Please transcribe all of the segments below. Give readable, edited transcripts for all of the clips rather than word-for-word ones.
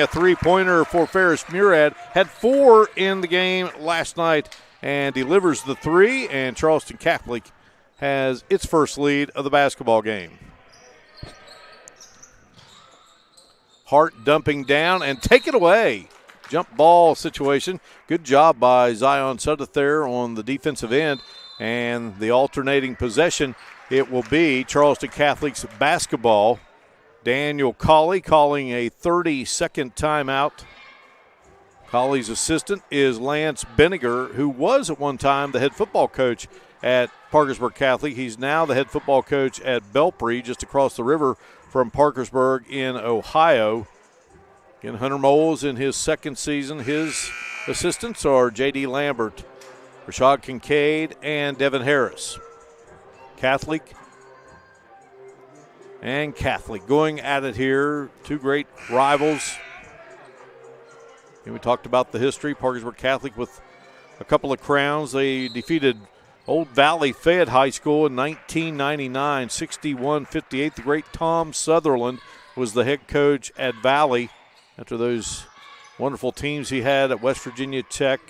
a three-pointer for Ferris Murad. Had 4 in the game last night and delivers the 3, and Charleston Catholic has its first lead of the basketball game. Hart dumping down and take it away. Jump ball situation. Good job by Zion Sudduth there on the defensive end. And the alternating possession, it will be Charleston Catholic's basketball. Daniel Colley calling a 30-second timeout. Colley's assistant is Lance Benninger, who was at one time the head football coach at Parkersburg Catholic. He's now the head football coach at Belpre, just across the river from Parkersburg in Ohio. Again, Hunter Moles in his second season. His assistants are J.D. Lambert, Rashad Kincaid, and Devin Harris. Catholic and Catholic going at it here. Two great rivals. And we talked about the history. Parkersburg Catholic with a couple of crowns. They defeated Old Valley Fayette High School in 1999, 61-58. The great Tom Sutherland was the head coach at Valley after those wonderful teams he had at West Virginia Tech.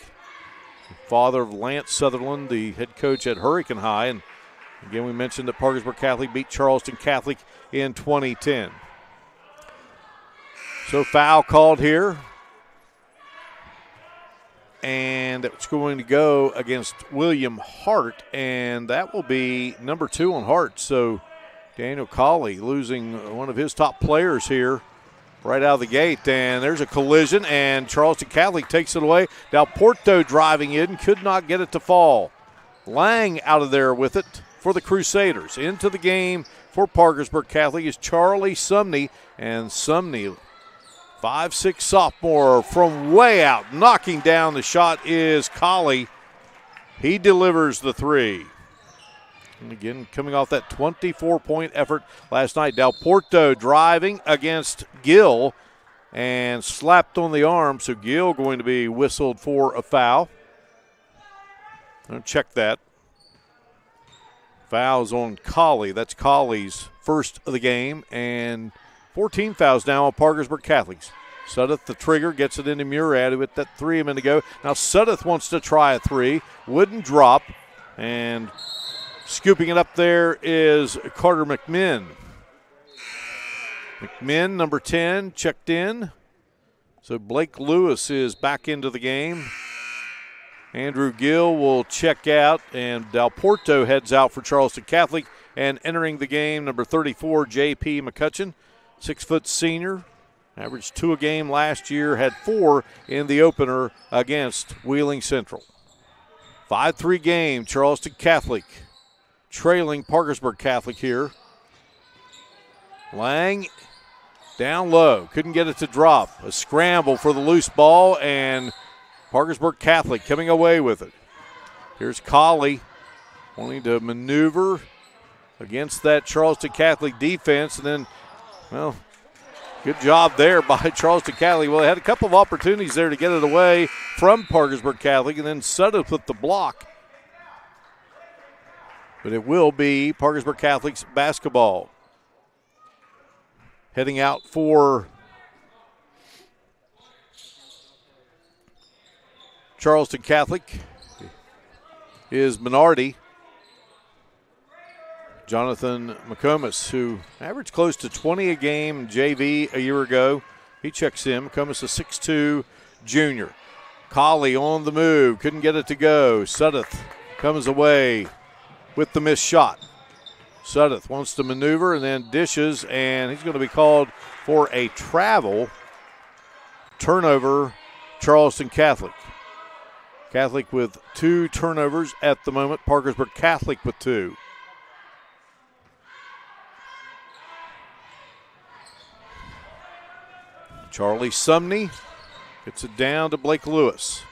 Father of Lance Sutherland, the head coach at Hurricane High. And again, we mentioned that Parkersburg Catholic beat Charleston Catholic in 2010. So foul called here. And it's going to go against William Hart, and that will be number 2 on Hart. So Daniel Colley losing one of his top players here right out of the gate. And there's a collision, and Charleston Catholic takes it away. Del Porto driving in, could not get it to fall. Lang out of there with it for the Crusaders. Into the game for Parkersburg Catholic is Charlie Sumney, and Sumney, 5'6" sophomore from way out. Knocking down the shot is Colley. He delivers the 3. And again, coming off that 24-point effort last night. Del Porto driving against Gill and slapped on the arm. So Gill going to be whistled for a foul. I'll check that. Fouls on Colley. That's Colley's first of the game. And 14 fouls now on Parkersburg Catholics. Sudduth, the trigger, gets it into Murad with that 3 a minute ago. Now Sudduth wants to try a 3. Wouldn't drop. And scooping it up there is Carter McMinn. McMinn, number 10, checked in. So Blake Lewis is back into the game. Andrew Gill will check out, and Del Porto heads out for Charleston Catholic. And entering the game, number 34, J.P. McCutcheon. 6-foot senior, averaged 2 a game last year, had 4 in the opener against Wheeling Central. 5-3 game, Charleston Catholic trailing Parkersburg Catholic here. Lang down low, couldn't get it to drop. A scramble for the loose ball, and Parkersburg Catholic coming away with it. Here's Colley wanting to maneuver against that Charleston Catholic defense, and then, well, good job there by Charleston Catholic. Well, they had a couple of opportunities there to get it away from Parkersburg Catholic, and then Sudduth with the block. But it will be Parkersburg Catholic's basketball. Heading out for Charleston Catholic is Minardi. Jonathan McComas, who averaged close to 20 a game in JV a year ago. He checks in. McComas, a 6'2 junior. Colley on the move. Couldn't get it to go. Sudduth comes away with the missed shot. Sudduth wants to maneuver and then dishes, and he's going to be called for a travel. Turnover, Charleston Catholic. Catholic with 2 turnovers at the moment. Parkersburg Catholic with 2. Charlie Sumney gets it down to Blake Lewis.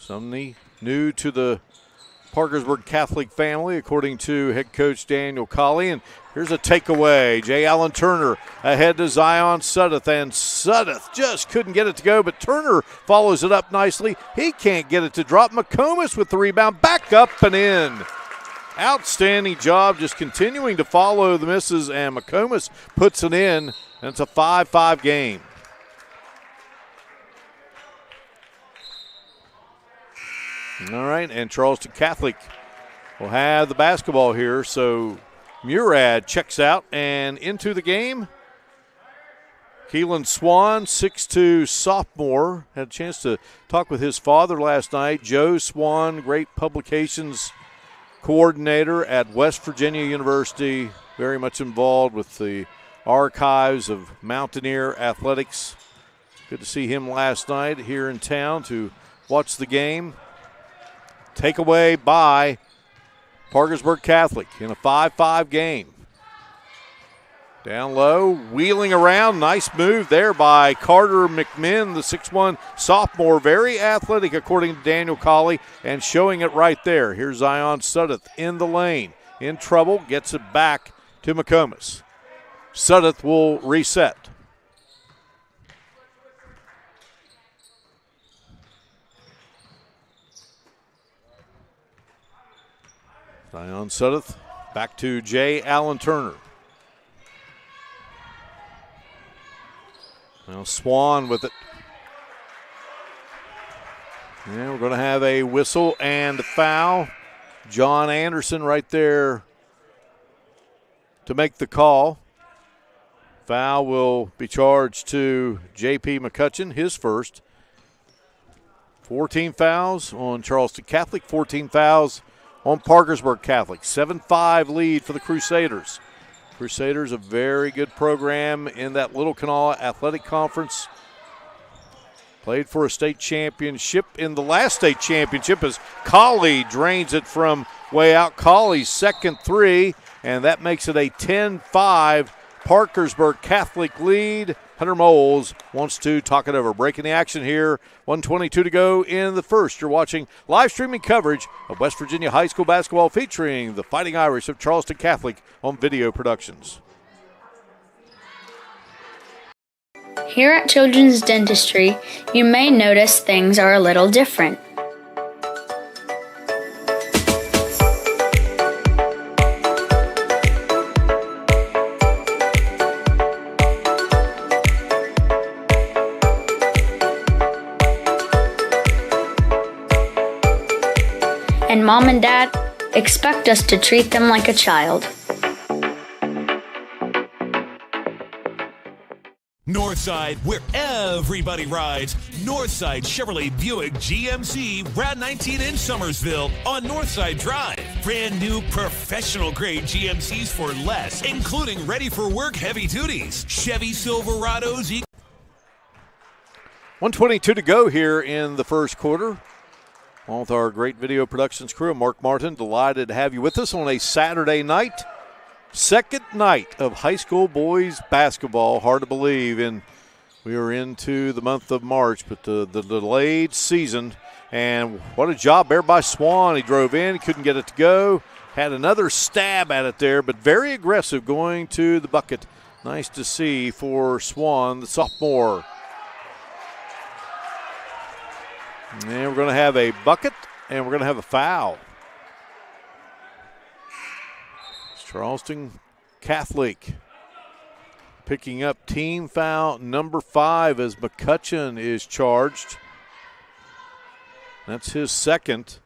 Sumney, new to the Parkersburg Catholic family, according to head coach Daniel Colley. And here's a takeaway. J. Allen Turner ahead to Zion Sudduth, and Sudduth just couldn't get it to go, but Turner follows it up nicely. He can't get it to drop. McComas with the rebound, back up and in. outstanding job just continuing to follow the misses, and McComas puts it in, and it's a 5-5 game. All right, and Charleston Catholic will have the basketball here. So Murad checks out and into the game. Keelan Swan, 6'2", sophomore. Had a chance to talk with his father last night. Joe Swan, great publications coordinator at West Virginia University. Very much involved with the archives of Mountaineer athletics. Good to see him last night here in town to watch the game. Takeaway by Parkersburg Catholic in a 5-5 game. Down low, wheeling around. Nice move there by Carter McMinn, the 6'1" sophomore. Very athletic, according to Daniel Colley, and showing it right there. Here's Zion Suddeth in the lane. In trouble, gets it back to McComas. Suddeth will reset. Zion Suddeth back to J. Allen Turner. Now Swan with it. And we're going to have a whistle and a foul. John Anderson right there to make the call. Foul will be charged to J.P. McCutcheon, his first. 14 fouls on Charleston Catholic, 14 fouls on Parkersburg Catholic. 7-5 lead for the Crusaders. Crusaders, a very good program in that Little Kanawha Athletic Conference. Played for a state championship in the last state championship as Colley drains it from way out. Colley's second three, and that makes it a 10-5 Parkersburg Catholic lead. Hunter Moles wants to talk it over. Breaking the action here, 1:22 to go in the first. You're watching live streaming coverage of West Virginia high school basketball featuring the Fighting Irish of Charleston Catholic on Video Productions. Here at Children's Dentistry, you may notice things are a little different. And Mom and Dad expect us to treat them like a child. Northside, where everybody rides. Northside Chevrolet Buick GMC Route 19 in Summersville on Northside Drive. Brand new professional grade GMCs for less, including ready for work heavy duties. Chevy Silverados. 1:22 to go here in the first quarter. Along with our great video productions crew, Mark Martin, delighted to have you with us on a Saturday night. Second night of high school boys basketball. Hard to believe, and we are into the month of March, but the delayed season. And what a job there by Swan. He drove in, couldn't get it to go. Had another stab at it there, but very aggressive going to the bucket. Nice to see for Swan, the sophomore. And we're going to have a bucket, and we're going to have a foul. It's Charleston Catholic picking up team foul number 5 as McCutcheon is charged. That's his second.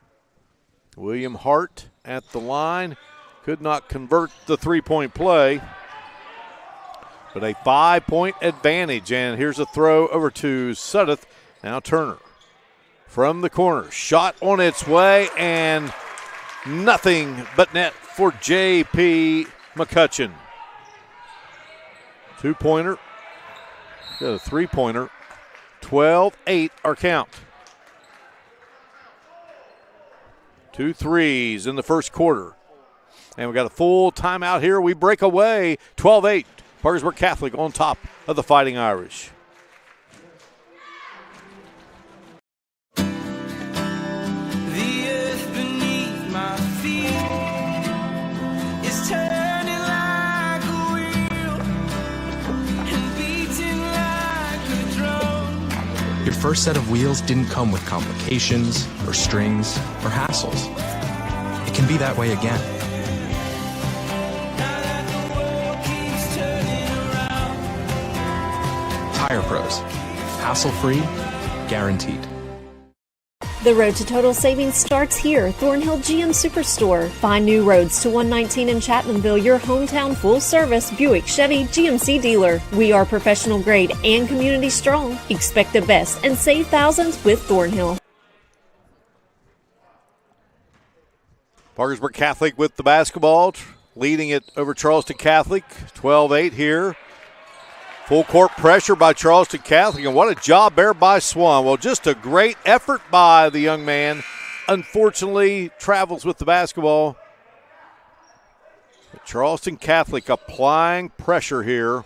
William Hart at the line. Could not convert the three-point play, but a 5-point advantage. And here's a throw over to Suddeth. Now Turner. From the corner, shot on its way, and nothing but net for J.P. McCutcheon. Two-pointer, got a three-pointer, 12-8 our count. 2 threes in the first quarter. And we got a full timeout here. We break away, 12-8. Parkersburg Catholic on top of the Fighting Irish. Your first set of wheels didn't come with complications or strings or hassles. It can be that way again. Tire Pros. Hassle-free, guaranteed. The road to total savings starts here, Thornhill GM Superstore. Find new roads to 119 in Chapmanville, your hometown full-service Buick Chevy GMC dealer. We are professional grade and community strong. Expect the best and save thousands with Thornhill. Parkersburg Catholic with the basketball, leading it over Charleston Catholic, 12-8 here. Full court pressure by Charleston Catholic, and what a job there by Swan. Well, just a great effort by the young man. Unfortunately, travels with the basketball. But Charleston Catholic applying pressure here.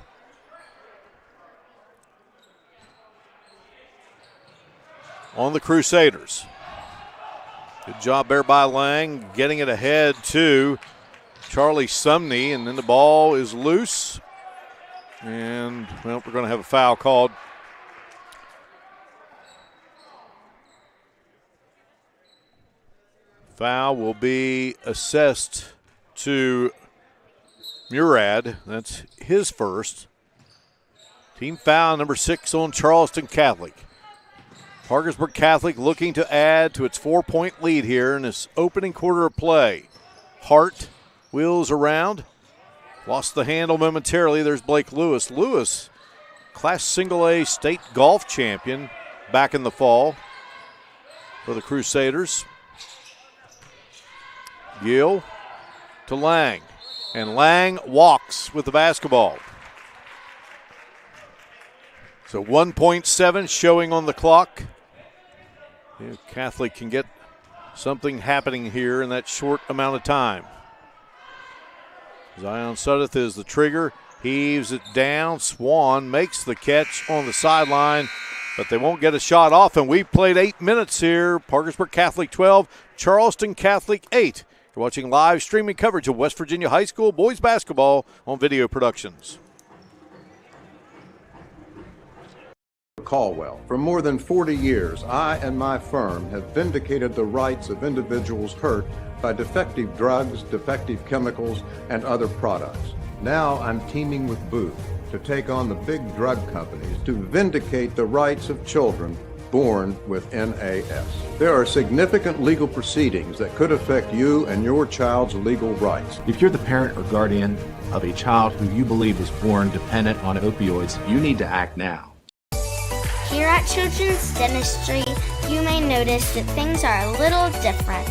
On the Crusaders. Good job there by Lang, getting it ahead to Charlie Sumney, and then the ball is loose. And, well, we're going to have a foul called. Foul will be assessed to Murad. That's his first. Team foul number 6 on Charleston Catholic. Parkersburg Catholic looking to add to its 4-point lead here in this opening quarter of play. Hart wheels around. Lost the handle momentarily. There's Blake Lewis. Lewis, Class Single A state golf champion back in the fall for the Crusaders. Gill to Lang. And Lang walks with the basketball. So 1.7 showing on the clock. If Catholic can get something happening here in that short amount of time. Zion Suddeth is the trigger, heaves it down. Swan makes the catch on the sideline, but they won't get a shot off, and we've played 8 minutes here. Parkersburg Catholic 12, Charleston Catholic 8. You're watching live streaming coverage of West Virginia High School boys basketball on Video Productions. Caldwell. For more than 40 years, I and my firm have vindicated the rights of individuals hurt by defective drugs, defective chemicals, and other products. Now I'm teaming with Booth to take on the big drug companies to vindicate the rights of children born with NAS. There are significant legal proceedings that could affect you and your child's legal rights. If you're the parent or guardian of a child who you believe was born dependent on opioids, you need to act now. Here at Children's Dentistry, you may notice that things are a little different.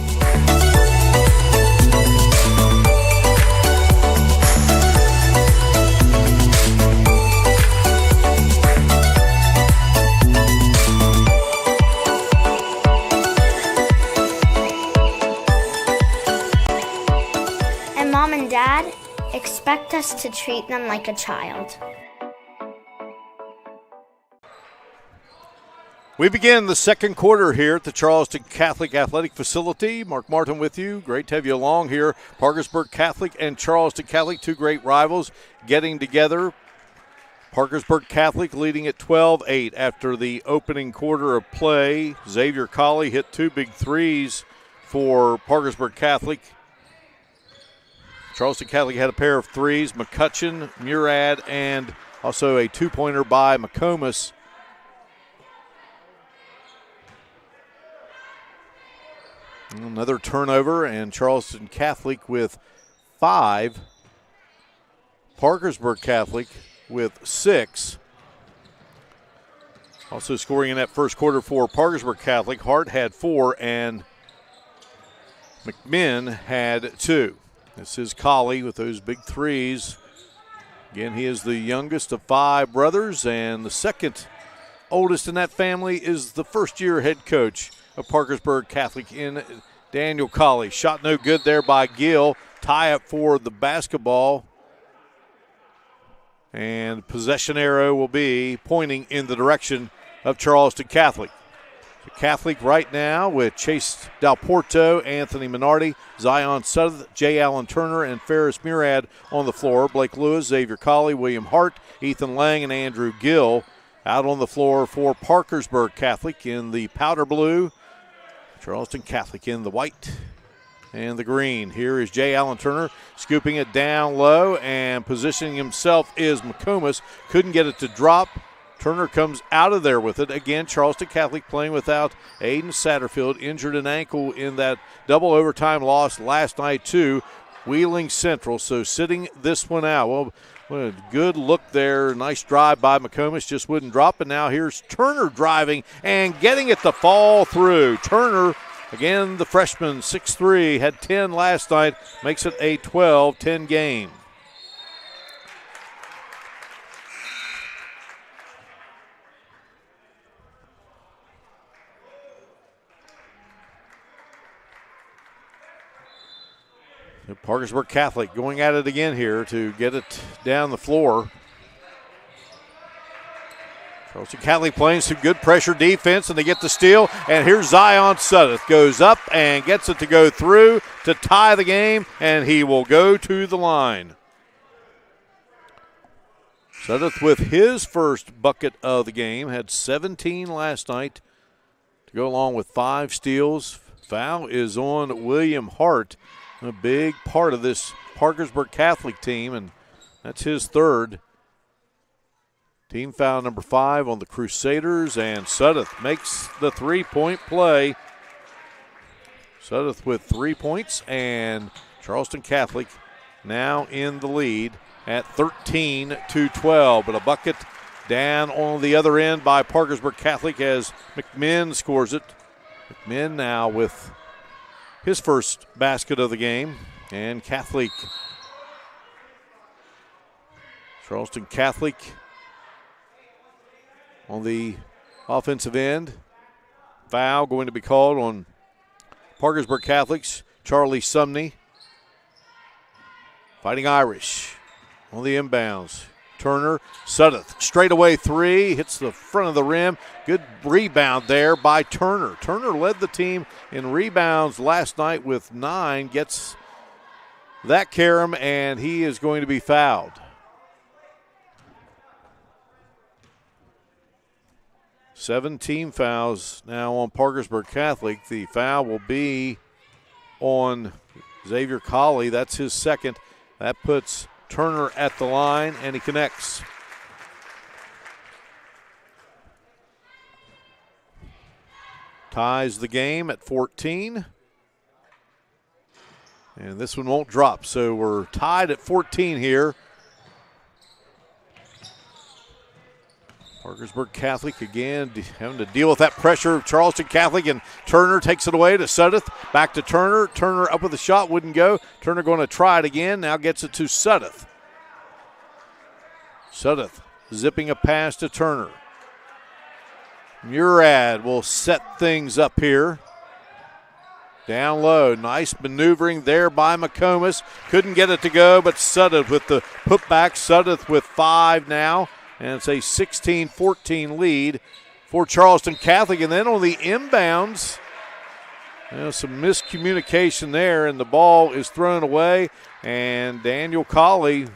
And Mom and Dad expect us to treat them like a child. We begin the second quarter here at the Charleston Catholic Athletic Facility. Mark Martin with you. Great to have you along here. Parkersburg Catholic and Charleston Catholic, two great rivals getting together. Parkersburg Catholic leading at 12-8 after the opening quarter of play. Xavier Colley hit 2 big threes for Parkersburg Catholic. Charleston Catholic had a pair of threes. McCutcheon, Murad, and also a two-pointer by McComas. Another turnover, and Charleston Catholic with 5. Parkersburg Catholic with 6. Also scoring in that first quarter for Parkersburg Catholic, Hart had 4 and McMinn had 2. This is Colley with those big threes. Again, he is the youngest of 5 brothers, and the second oldest in that family is the first-year head coach of Parkersburg Catholic in Daniel Colley. Shot no good there by Gill. Tie up for the basketball. And possession arrow will be pointing in the direction of Charleston Catholic. So Catholic right now with Chase Dalporto, Anthony Minardi, Zion Suddeth, J. Allen Turner, and Ferris Murad on the floor. Blake Lewis, Xavier Colley, William Hart, Ethan Lang, and Andrew Gill out on the floor for Parkersburg Catholic in the powder blue. Charleston Catholic in the white and the green. Here is Jay Allen Turner scooping it down low, and positioning himself is McComas. Couldn't get it to drop. Turner comes out of there with it. Again, Charleston Catholic playing without Aiden Satterfield, injured an ankle in that double overtime loss last night to Wheeling Central. So sitting this one out. Well, what a good look there. Nice drive by McComas, just wouldn't drop. And now here's Turner driving and getting it to fall through. Turner, again, the freshman, 6'3", had 10 last night, makes it a 12-10 game. Parkersburg Catholic going at it again here to get it down the floor. Charleston Catholic playing some good pressure defense, and they get the steal. And here's Zion Sudduth. Goes up and gets it to go through to tie the game, and he will go to the line. Sudduth with his first bucket of the game. Had 17 last night to go along with 5 steals. Foul is on William Hart, a big part of this Parkersburg Catholic team, and that's his third. Team foul number 5 on the Crusaders, and Sudduth makes the three-point play. Sudduth with 3 points, and Charleston Catholic now in the lead at 13-12. But a bucket down on the other end by Parkersburg Catholic as McMinn scores it. McMinn now with his first basket of the game, and Charleston Catholic on the offensive end. Foul going to be called on Parkersburg Catholics. Charlie Sumney, Fighting Irish on the inbounds. Turner, Sudduth, straightaway 3, hits the front of the rim. Good rebound there by Turner. Turner led the team in rebounds last night with 9, gets that carom, and he is going to be fouled. Seven team fouls now on Parkersburg Catholic. The foul will be on Xavier Colley. That's his second. That puts Turner at the line, and he connects. Ties the game at 14. And this one won't drop, so we're tied at 14 here. Parkersburg Catholic again having to deal with that pressure of Charleston Catholic, and Turner takes it away to Sudduth. Back to Turner. Turner up with the shot, wouldn't go. Turner going to try it again. Now gets it to Sudduth. Sudduth zipping a pass to Turner. Murad will set things up here. Down low. Nice maneuvering there by McComas. Couldn't get it to go, but Sudduth with the putback. Sudduth with 5 now. And it's a 16-14 lead for Charleston Catholic. And then on the inbounds, some miscommunication there, and the ball is thrown away. And Daniel Colley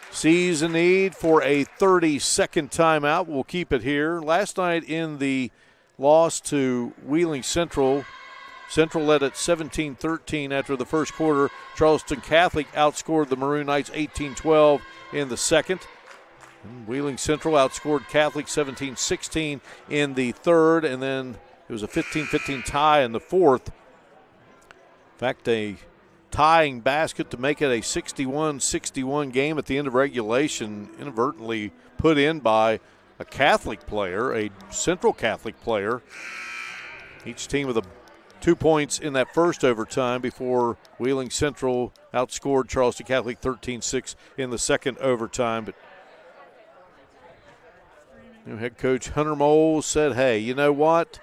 sees a need for a 30-second timeout. We'll keep it here. Last night in the loss to Wheeling Central, Central led at 17-13 after the first quarter. Charleston Catholic outscored the Maroon Knights 18-12 in the second. Wheeling Central outscored Catholic 17-16 in the third, and then it was a 15-15 tie in the fourth. In fact, a tying basket to make it a 61-61 game at the end of regulation, inadvertently put in by a Catholic player, a Central Catholic player. Each team with 2 points in that first overtime before Wheeling Central outscored Charleston Catholic 13-6 in the second overtime. But head coach Hunter Moles said, hey, you know what?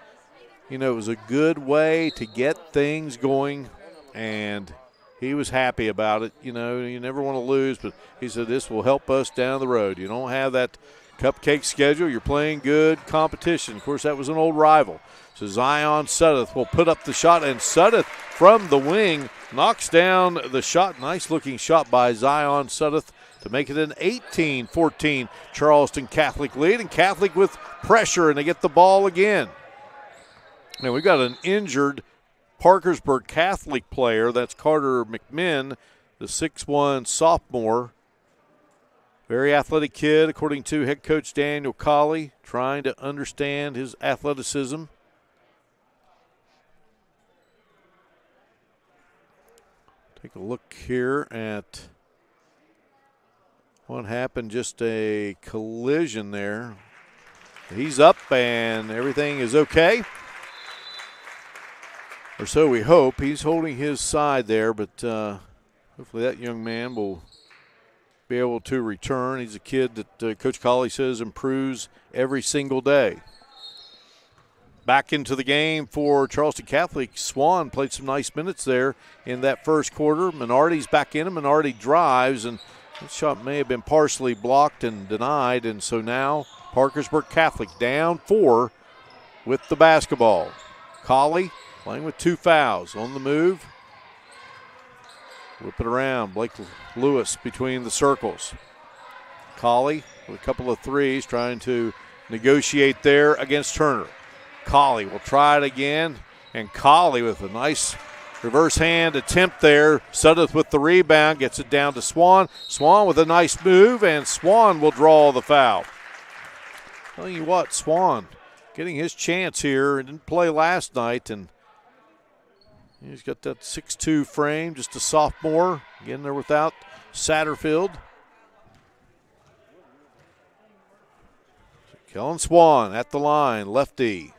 It was a good way to get things going, and he was happy about it. You never want to lose, but he said this will help us down the road. You don't have that cupcake schedule. You're playing good competition. Of course, that was an old rival. So Zion Sudduth will put up the shot, and Sudduth from the wing knocks down the shot. Nice-looking shot by Zion Sudduth to make it an 18-14 Charleston Catholic lead, and Catholic with pressure, and they get the ball again. Now we've got an injured Parkersburg Catholic player. That's Carter McMinn, the 6'1 sophomore, Very athletic kid, according to head coach Daniel Colley, trying to understand his athleticism. Take a look here at what happened, just a collision there. He's up and everything is okay. Or so we hope. He's holding his side there, but hopefully that young man will be able to return. He's a kid that Coach Colley says improves every single day. Back into the game for Charleston Catholic. Swan played some nice minutes there in that first quarter. Minardi's back in, and Minardi drives, and that shot may have been partially blocked and denied, and so now Parkersburg Catholic down 4 with the basketball. Colley playing with 2 fouls on the move. Whip it around. Blake Lewis between the circles. Colley with a couple of threes, trying to negotiate there against Turner. Colley will try it again, and Colley with a nice reverse hand attempt there. Sudduth with the rebound, gets it down to Swan. Swan with a nice move, and Swan will draw the foul. Telling you what, Swan getting his chance here. Didn't play last night, and he's got that 6'2 frame, just a sophomore. Again, there without Satterfield. Kellen Swan at the line, lefty.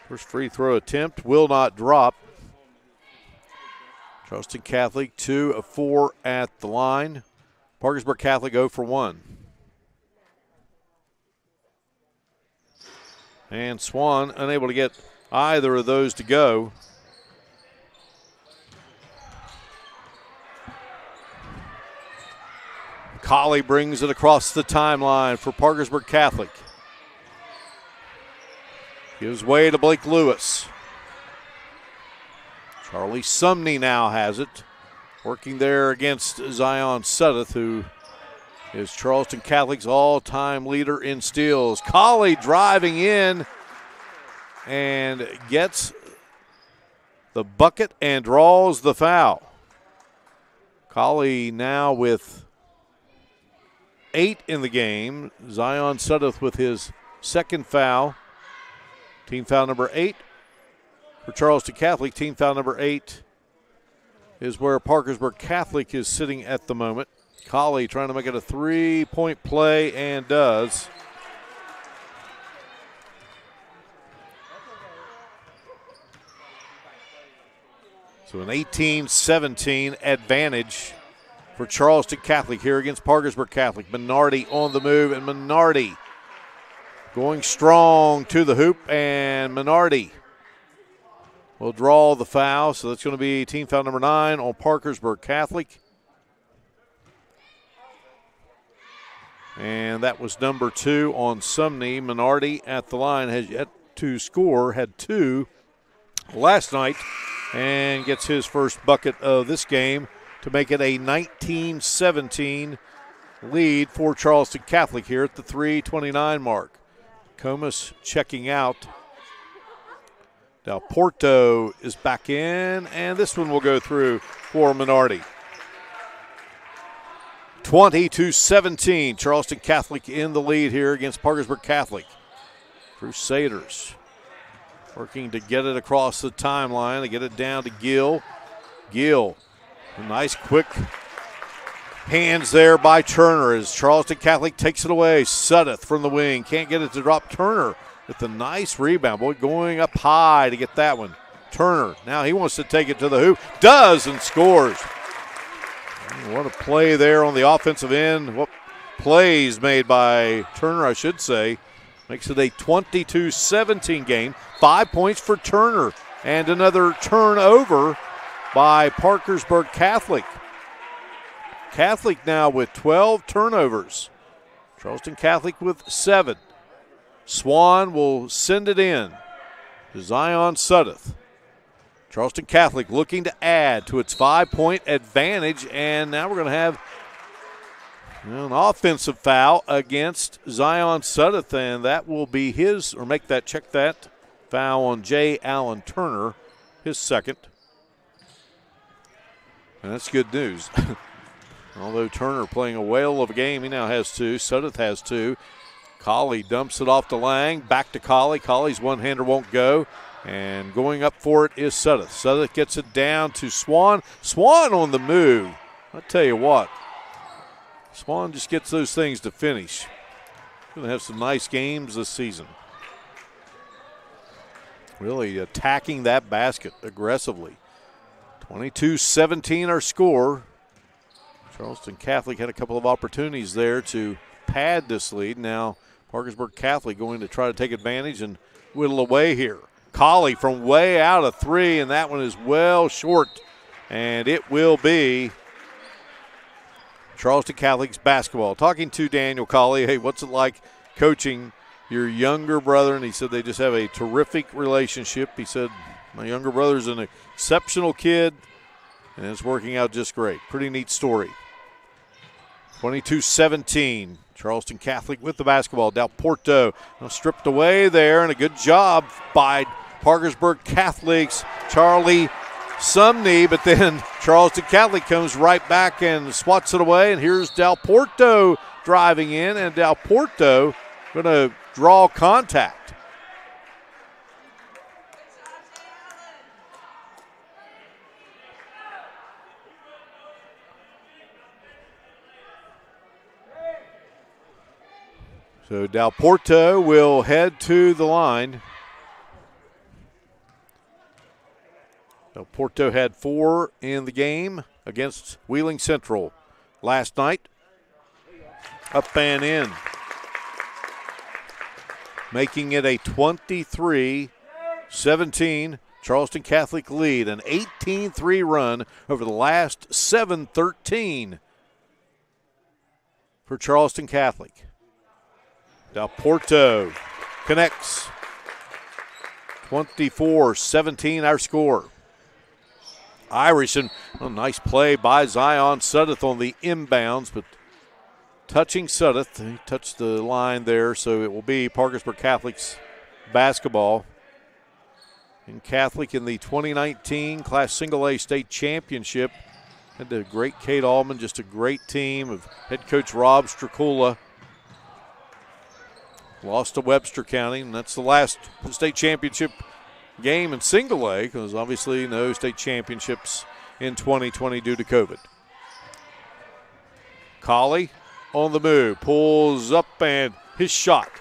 First free throw attempt will not drop. Charleston Catholic 2 of 4 at the line. Parkersburg Catholic 0 for 1. And Swan unable to get either of those to go. Colley brings it across the timeline for Parkersburg Catholic. Gives way to Blake Lewis. Charlie Sumney now has it. Working there against Zion Sudduth, who is Charleston Catholic's all-time leader in steals. Colley driving in and gets the bucket and draws the foul. Colley now with 8 in the game. Zion Sudduth with his second foul. Team foul number 8 for Charleston Catholic. Team foul number 8 is where Parkersburg Catholic is sitting at the moment. Colley trying to make it a 3-point play and does. So an 18-17 advantage for Charleston Catholic here against Parkersburg Catholic. Minardi on the move, and Minardi going strong to the hoop, and Minardi will draw the foul. So that's going to be team foul number 9 on Parkersburg Catholic. And that was number 2 on Sumney. Minardi at the line has yet to score, had 2 last night, and gets his first bucket of this game to make it a 19-17 lead for Charleston Catholic here at the 3:29 mark. Comas checking out. Del Porto is back in, and this one will go through for Minardi. 20-17, Charleston Catholic in the lead here against Parkersburg Catholic. Crusaders working to get it across the timeline. They get it down to Gill. Gill, a nice quick hands there by Turner as Charleston Catholic takes it away. Sudduth from the wing, can't get it to drop. Turner with a nice rebound. Boy, going up high to get that one. Turner, now he wants to take it to the hoop. Does, and scores. What a play there on the offensive end. What plays made by Turner, I should say. Makes it a 22-17 game. 5 points for Turner, and another turnover by Parkersburg Catholic. Catholic now with 12 turnovers. Charleston Catholic with 7. Swan will send it in to Zion Sudduth. Charleston Catholic looking to add to its 5-point advantage, and now we're going to have an offensive foul against Zion Sudduth, and that will be his, or check that foul on J. Allen Turner, his second. And that's good news. Although Turner playing a whale of a game, he now has 2. Sudduth has 2. Colley dumps it off to Lang. Back to Colley. Colley's one-hander won't go. And going up for it is Sudduth. Sudduth gets it down to Swan. Swan on the move. I'll tell you what. Swan just gets those things to finish. Going to have some nice games this season. Really attacking that basket aggressively. 22-17 our score. Charleston Catholic had a couple of opportunities there to pad this lead. Now Parkersburg Catholic going to try to take advantage and whittle away here. Colley from way out of 3, and that one is well short. And it will be Charleston Catholic's basketball. Talking to Daniel Colley, hey, what's it like coaching your younger brother? And he said they just have a terrific relationship. He said, my younger brother's an exceptional kid, and it's working out just great. Pretty neat story. 22-17. Charleston Catholic with the basketball. Del Porto stripped away there, and a good job by Parkersburg Catholic's Charlie Sumney, but then Charleston Catholic comes right back and swats it away, and here's Del Porto driving in, and Del Porto going to draw contact. So Del Porto will head to the line. Del Porto had 4 in the game against Wheeling Central last night. Up and in. Making it a 23-17 Charleston Catholic lead. An 18-3 run over the last 7-13 for Charleston Catholic. Del Porto connects. 24-17 our score. Irish, and a nice play by Zion Sudduth on the inbounds, but touching Sudduth, he touched the line there, so it will be Parkersburg Catholic's basketball. And Catholic in the 2019 Class Single A State Championship had the great Kate Allman, just a great team of head coach Rob Stracula. Lost to Webster County, and that's the last state championship game in single A, because obviously no state championships in 2020 due to COVID. Colley on the move, pulls up, and his shot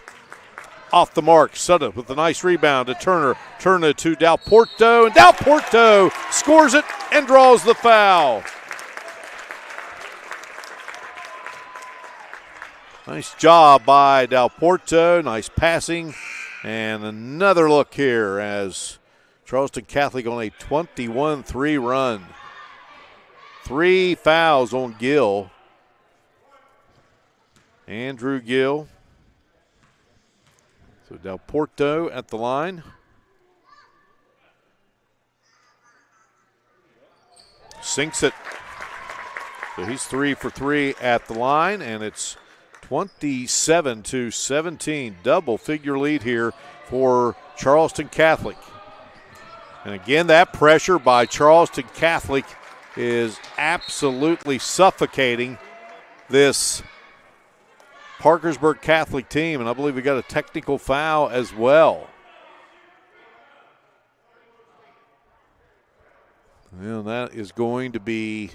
off the mark. Sudduth with a nice rebound to Turner. Turner to Del Porto, and Del Porto scores it and draws the foul. Nice job by Del Porto. Nice passing. And another look here as Charleston Catholic on a 21-3 run. 3 fouls on Gill. Andrew Gill. So Del Porto at the line. Sinks it. So he's 3 for 3 at the line, and it's 27-17, double-figure lead here for Charleston Catholic. And again, that pressure by Charleston Catholic is absolutely suffocating this Parkersburg Catholic team, and I believe we got a technical foul as well. And that is going to be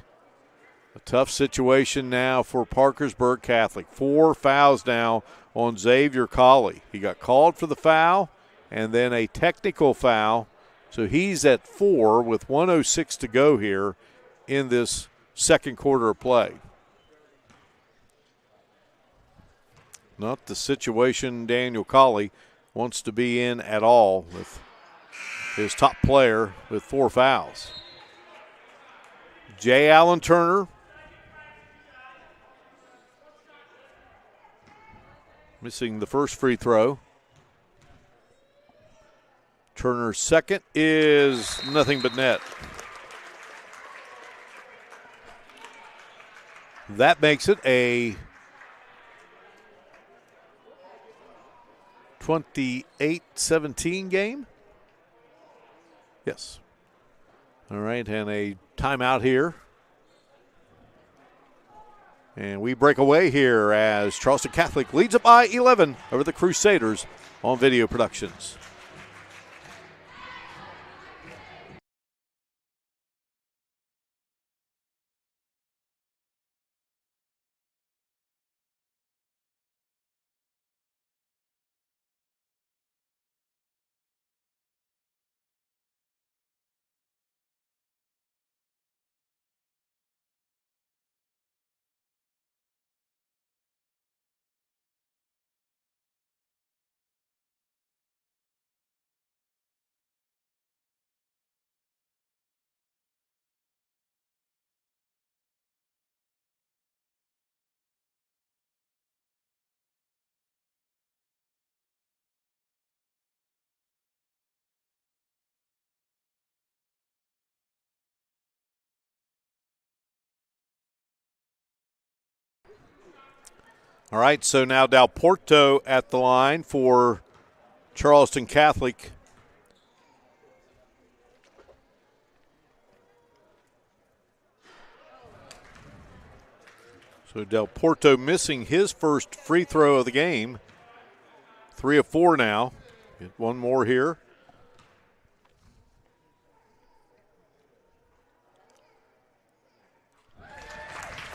a tough situation now for Parkersburg Catholic. 4 fouls now on Xavier Colley. He got called for the foul and then a technical foul. So he's at 4 with 1:06 to go here in this second quarter of play. Not the situation Daniel Colley wants to be in at all with his top player with 4 fouls. J. Allen Turner missing the first free throw. Turner's second is nothing but net. That makes it a 28-17 game. Yes. All right, and a timeout here And we break away here as Charleston Catholic leads it by 11 over the Crusaders on Video Productions. All right, so now Del Porto at the line for Charleston Catholic. So Del Porto missing his first free throw of the game. 3 of 4 now. Get one more here.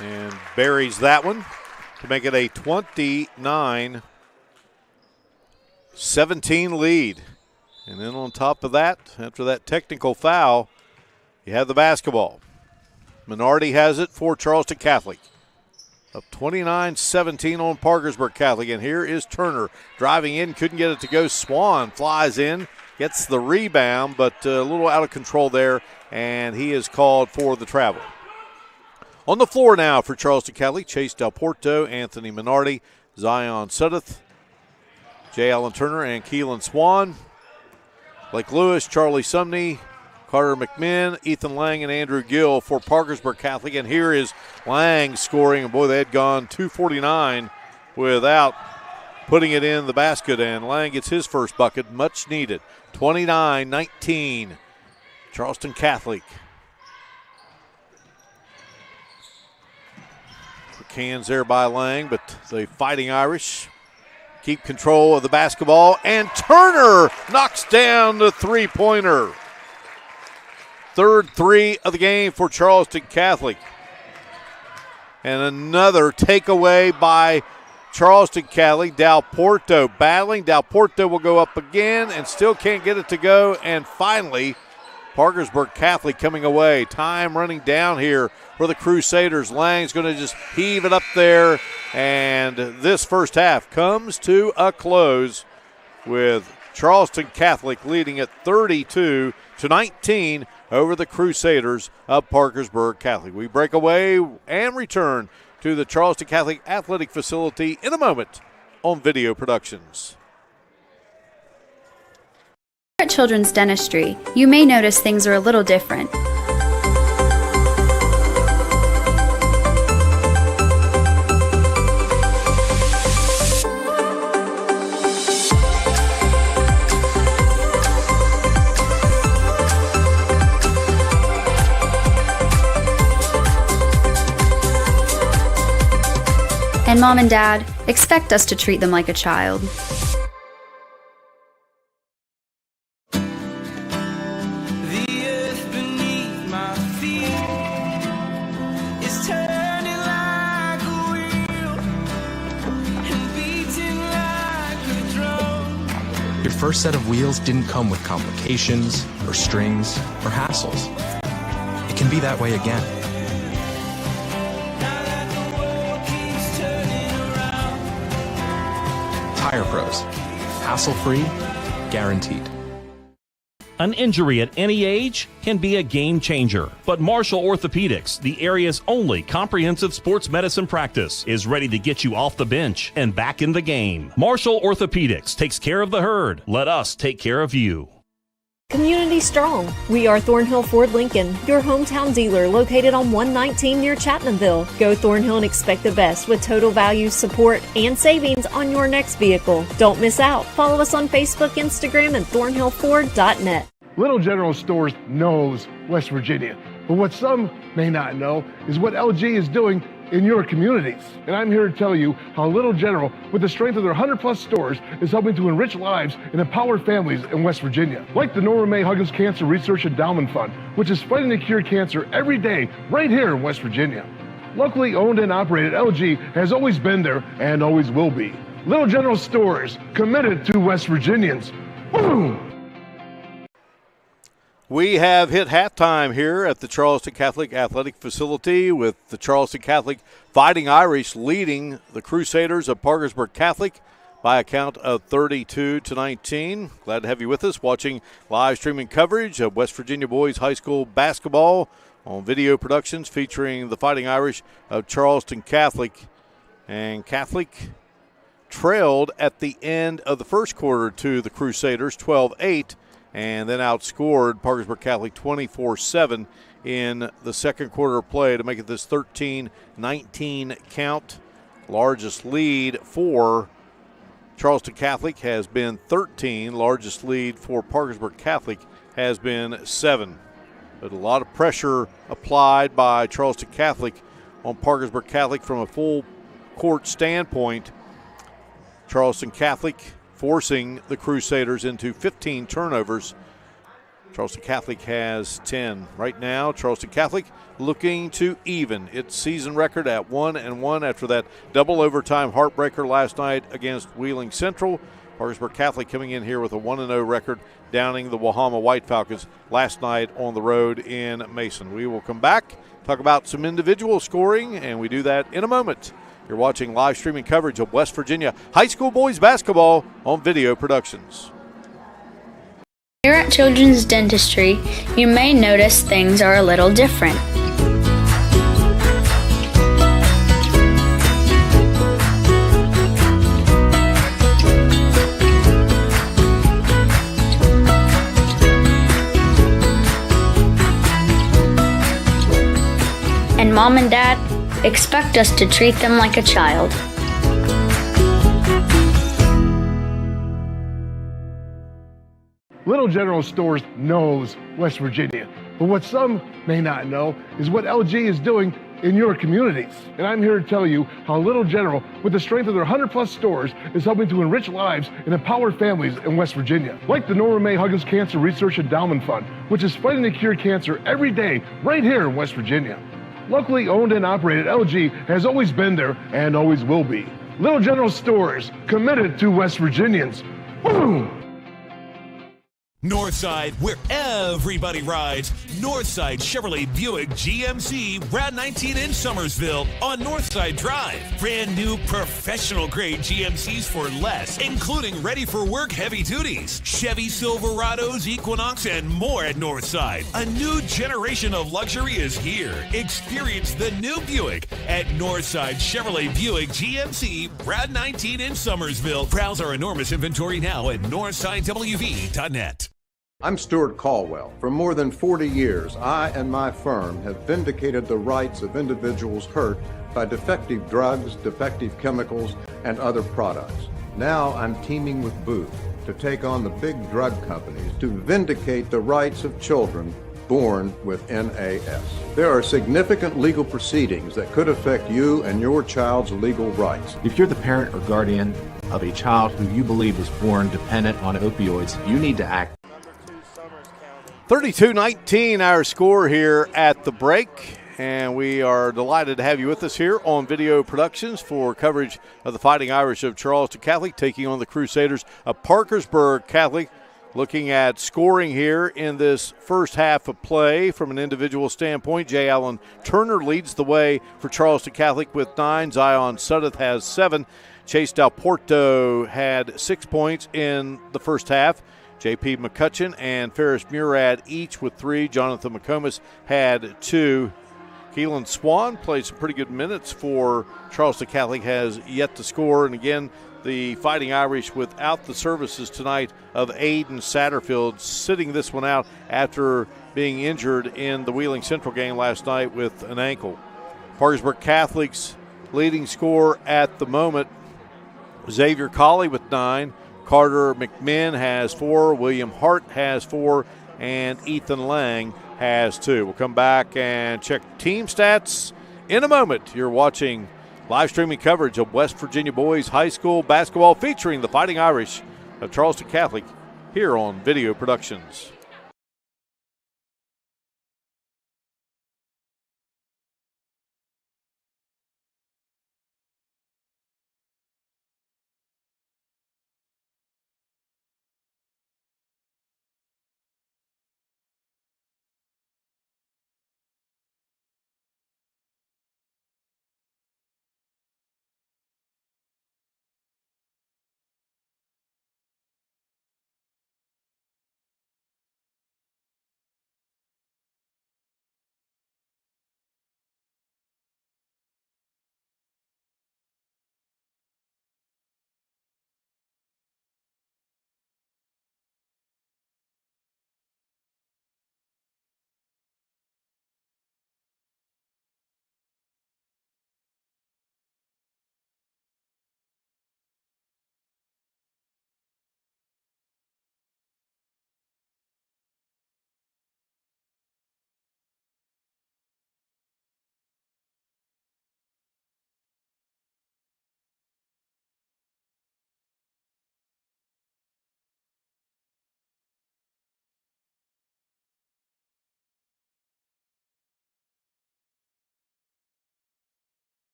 And buries that one to make it a 29-17 lead. And then on top of that, after that technical foul, you have the basketball. Minardi has it for Charleston Catholic. Up 29-17 on Parkersburg Catholic. And here is Turner driving in, couldn't get it to go. Swan flies in, gets the rebound, but a little out of control there, and he is called for the travel. On the floor now for Charleston Catholic, Chase Del Porto, Anthony Minardi, Zion Suddeth, J. Allen Turner, and Keelan Swan. Blake Lewis, Charlie Sumney, Carter McMinn, Ethan Lang, and Andrew Gill for Parkersburg Catholic. And here is Lang scoring. And boy, they had gone 249 without putting it in the basket. And Lang gets his first bucket, much needed. 29-19, Charleston Catholic. Hands there by Lang, but the Fighting Irish keep control of the basketball, and Turner knocks down the three-pointer. Third three of the game for Charleston Catholic. And another takeaway by Charleston Catholic. Del Porto battling. Del Porto will go up again and still can't get it to go. And finally, Parkersburg Catholic coming away. Time running down here for the Crusaders. Lang's going to just heave it up there. And this first half comes to a close with Charleston Catholic leading at 32-19 over the Crusaders of Parkersburg Catholic. We break away and return to the Charleston Catholic Athletic Facility in a moment on Video Productions. At Children's Dentistry, you may notice things are a little different. And Mom and Dad expect us to treat them like a child. Your first set of wheels didn't come with complications, or strings, or hassles. It can be that way again. Tire Pros. Hassle-free, guaranteed. An injury at any age can be a game changer, but Marshall Orthopedics, the area's only comprehensive sports medicine practice, is ready to get you off the bench and back in the game. Marshall Orthopedics takes care of the herd. Let us take care of you. Community Strong. We are Thornhill Ford Lincoln, your hometown dealer located on 119 near Chapmanville. Go Thornhill and expect the best with total value, support, and savings on your next vehicle. Don't miss out. Follow us on Facebook, Instagram, and thornhillford.net. Little General Stores knows West Virginia, but what some may not know is what LG is doing in your communities. And I'm here to tell you how Little General, with the strength of their 100-plus stores, is helping to enrich lives and empower families in West Virginia. Like the Norma May Huggins Cancer Research Endowment Fund, which is fighting to cure cancer every day right here in West Virginia. Locally owned and operated, LG has always been there and always will be. Little General Stores, committed to West Virginians. Boom! We have hit halftime here at the Charleston Catholic Athletic Facility with the Charleston Catholic Fighting Irish leading the Crusaders of Parkersburg Catholic by a count of 32-19. Glad to have you with us watching live streaming coverage of West Virginia Boys High School basketball on video productions featuring the Fighting Irish of Charleston Catholic. And Catholic trailed at the end of the first quarter to the Crusaders 12-8. And then outscored Parkersburg Catholic 24-7 in the second quarter of play to make it this 13-19 count. Largest lead for Charleston Catholic has been 13. Largest lead for Parkersburg Catholic has been 7. But a lot of pressure applied by Charleston Catholic on Parkersburg Catholic from a full court standpoint. Charleston Catholic forcing the Crusaders into 15 turnovers. Charleston Catholic has 10. Right now, Charleston Catholic looking to even its season record at 1-1 after that double overtime heartbreaker last night against Wheeling Central. Parkersburg Catholic coming in here with a 1-0 record, downing the Wahama White Falcons last night on the road in Mason. We will come back, talk about some individual scoring, and we do that in a moment. You're watching live streaming coverage of West Virginia High School boys basketball on Video Productions. Here at Children's Dentistry, you may notice things are a little different. And Mom and Dad expect us to treat them like a child. Little General Stores knows West Virginia, but what some may not know is what LG is doing in your communities. And I'm here to tell you how Little General, with the strength of their 100-plus stores, is helping to enrich lives and empower families in West Virginia. Like the Norma May Huggins Cancer Research Endowment Fund, which is fighting to cure cancer every day right here in West Virginia. Locally owned and operated, LG has always been there and always will be. Little General Stores, committed to West Virginians. Boom! Northside, where everybody rides. Northside Chevrolet Buick GMC Route 19 in Summersville on Northside Drive. Brand new professional grade GMCs for less, including ready for work heavy duties, Chevy Silverados, Equinox, and more at Northside. A new generation of luxury is here. Experience the new Buick at Northside Chevrolet Buick GMC Route 19 in Summersville. Browse our enormous inventory now at northsidewv.net. I'm Stuart Caldwell. For more than 40 years, I and my firm have vindicated the rights of individuals hurt by defective drugs, defective chemicals, and other products. Now I'm teaming with Booth to take on the big drug companies to vindicate the rights of children born with NAS. There are significant legal proceedings that could affect you and your child's legal rights. If you're the parent or guardian of a child who you believe was born dependent on opioids, you need to act. 32-19 our score here at the break, and we are delighted to have you with us here on Video Productions for coverage of the Fighting Irish of Charleston Catholic taking on the Crusaders of Parkersburg Catholic. Looking at scoring here in this first half of play from an individual standpoint, J. Allen Turner leads the way for Charleston Catholic with 9. Zion Suddeth has 7. Chase Del Porto had 6 points in the first half. J.P. McCutcheon and Ferris Murad each with 3. Jonathan McComas had 2. Keelan Swan played some pretty good minutes for Charleston Catholic, has yet to score. And again, the Fighting Irish without the services tonight of Aiden Satterfield, sitting this one out after being injured in the Wheeling Central game last night with an ankle. Parkersburg Catholic's leading scorer at the moment, Xavier Colley with 9. Carter McMinn has 4, William Hart has 4, and Ethan Lang has 2. We'll come back and check team stats in a moment. You're watching live streaming coverage of West Virginia boys high school basketball featuring the Fighting Irish of Charleston Catholic here on Video Productions.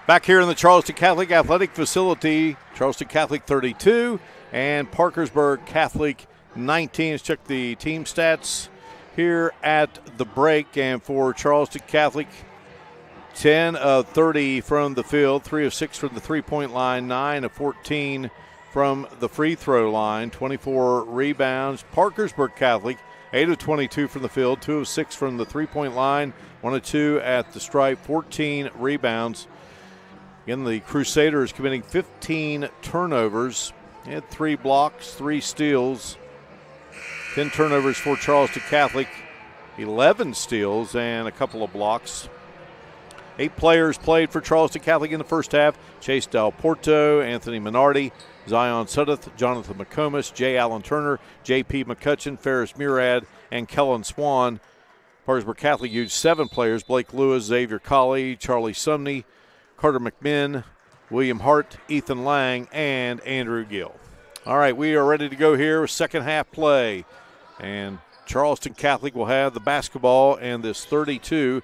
Back here in the Charleston Catholic Athletic Facility, Charleston Catholic 32 and Parkersburg Catholic 19. Let's check the team stats here at the break. And for Charleston Catholic, 10 of 30 from the field, 3 of 6 from the three-point line, 9 of 14 from the free throw line, 24 rebounds. Parkersburg Catholic, 8 of 22 from the field, 2 of 6 from the three-point line, 1 of 2 at the stripe, 14 rebounds. Again, the Crusaders committing 15 turnovers. They had 3 blocks, 3 steals, 10 turnovers for Charleston Catholic, 11 steals, and a couple of blocks. 8 players played for Charleston Catholic in the first half. Chase Del Porto, Anthony Minardi, Zion Sudduth, Jonathan McComas, Jay Allen Turner, J.P. McCutcheon, Ferris Murad, and Kellen Swan. Parkersburg Catholic used 7 players: Blake Lewis, Xavier Colley, Charlie Sumney, Carter McMinn, William Hart, Ethan Lang, and Andrew Gill. All right, we are ready to go here with second half play. And Charleston Catholic will have the basketball and this 32-19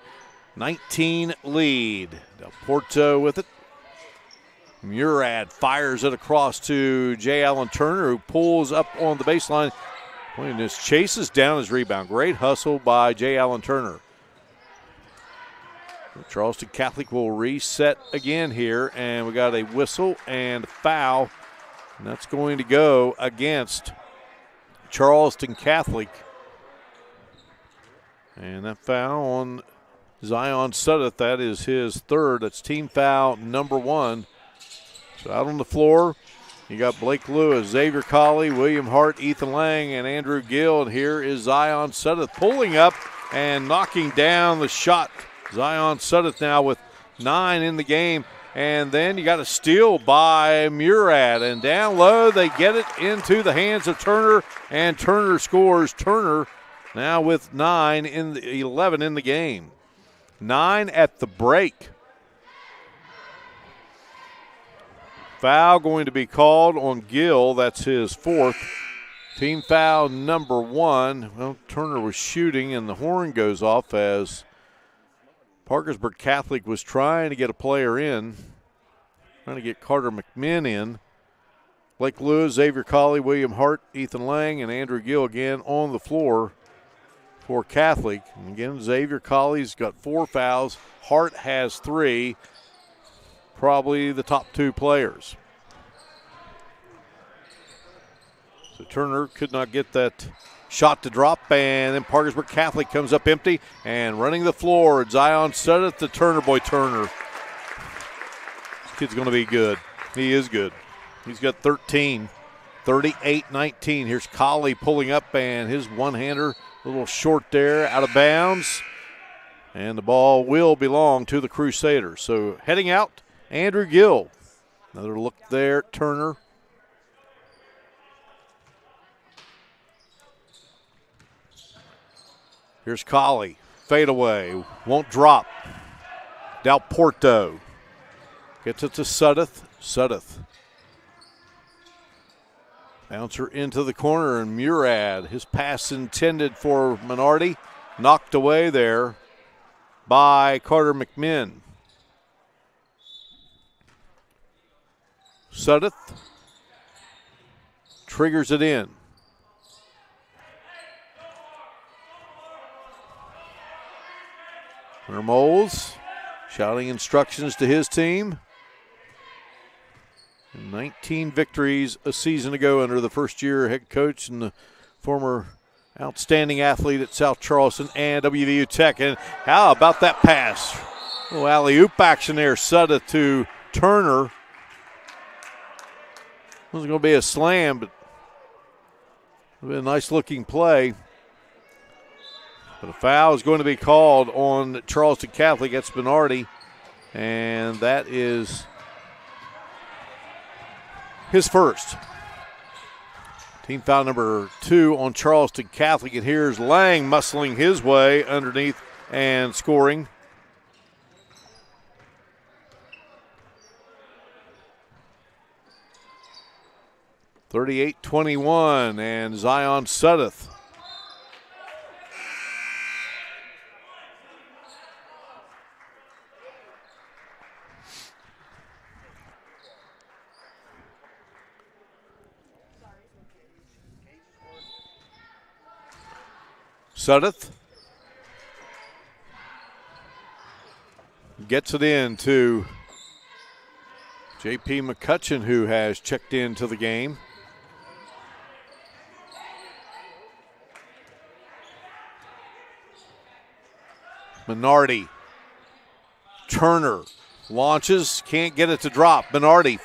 lead. Del Porto with it. Murad fires it across to Jay Allen Turner, who pulls up on the baseline and just chases down his rebound. Great hustle by Jay Allen Turner. Charleston Catholic will reset again here, and we got a whistle and a foul, and that's going to go against Charleston Catholic. And that foul on Zion Sudduth, that is his third. That's team foul number 1. So out on the floor, you got Blake Lewis, Xavier Colley, William Hart, Ethan Lang, and Andrew Gill. And here is Zion Sudduth pulling up and knocking down the shot. Zion Sudduth now with 9 in the game. And then you got a steal by Murad. And down low, they get it into the hands of Turner. And Turner scores. Turner now with 11 in the game. 9 at the break. Foul going to be called on Gill. That's his 4th. Team foul number 1. Well, Turner was shooting, and the horn goes off as Parkersburg Catholic was trying to get a player in, trying to get Carter McMinn in. Blake Lewis, Xavier Colley, William Hart, Ethan Lang, and Andrew Gill again on the floor for Catholic. And again, Xavier Colley's got 4 fouls. Hart has 3, probably the top 2 players. So Turner could not get that shot to drop, and then Parkersburg Catholic comes up empty and running the floor. Zion Suddeth, the Turner boy. Turner. This kid's going to be good. He is good. He's got 13, 38-19. Here's Colley pulling up, and his one-hander a little short there, out of bounds. And the ball will belong to the Crusaders. So heading out, Andrew Gill. Another look there, Turner. Here's Colley, fade away, won't drop. Del Porto gets it to Suddeth. Suddeth. Bouncer into the corner, and Murad, his pass intended for Minardi, knocked away there by Carter McMinn. Suddeth triggers it in. Moles shouting instructions to his team. 19 victories a season ago under the first-year head coach and the former outstanding athlete at South Charleston and WVU Tech. And how about that pass? A little alley-oop action there. Suddeth to Turner. Wasn't going to be a slam, but it'll be a nice-looking play. But a foul is going to be called on Charleston Catholic. That's Bernardi, and that is his first. Team foul number 2 on Charleston Catholic. And here's Lang muscling his way underneath and scoring. (38-21) and Zion Suddeth. Suddeth gets it in to J.P. McCutcheon, who has checked into the game. Minardi. Turner launches, can't get it to drop. Minardi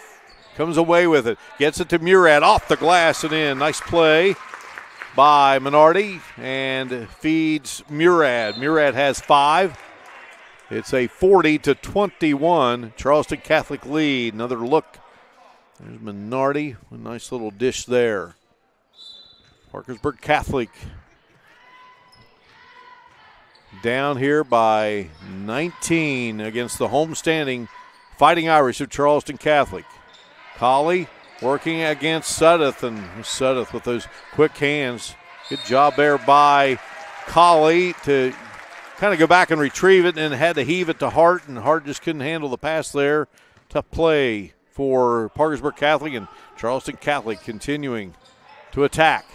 comes away with it, gets it to Murad, off the glass and in. Nice play by Minardi and feeds Murad. Murad has 5. It's a 40-21 Charleston Catholic lead. Another look. There's Minardi. A nice little dish there. Parkersburg Catholic down here by 19 against the homestanding Fighting Irish of Charleston Catholic. Colley working against Suddeth, and Suddeth with those quick hands. Good job there by Colley to kind of go back and retrieve it, and had to heave it to Hart, and Hart just couldn't handle the pass there. Tough play for Parkersburg Catholic, and Charleston Catholic continuing to attack.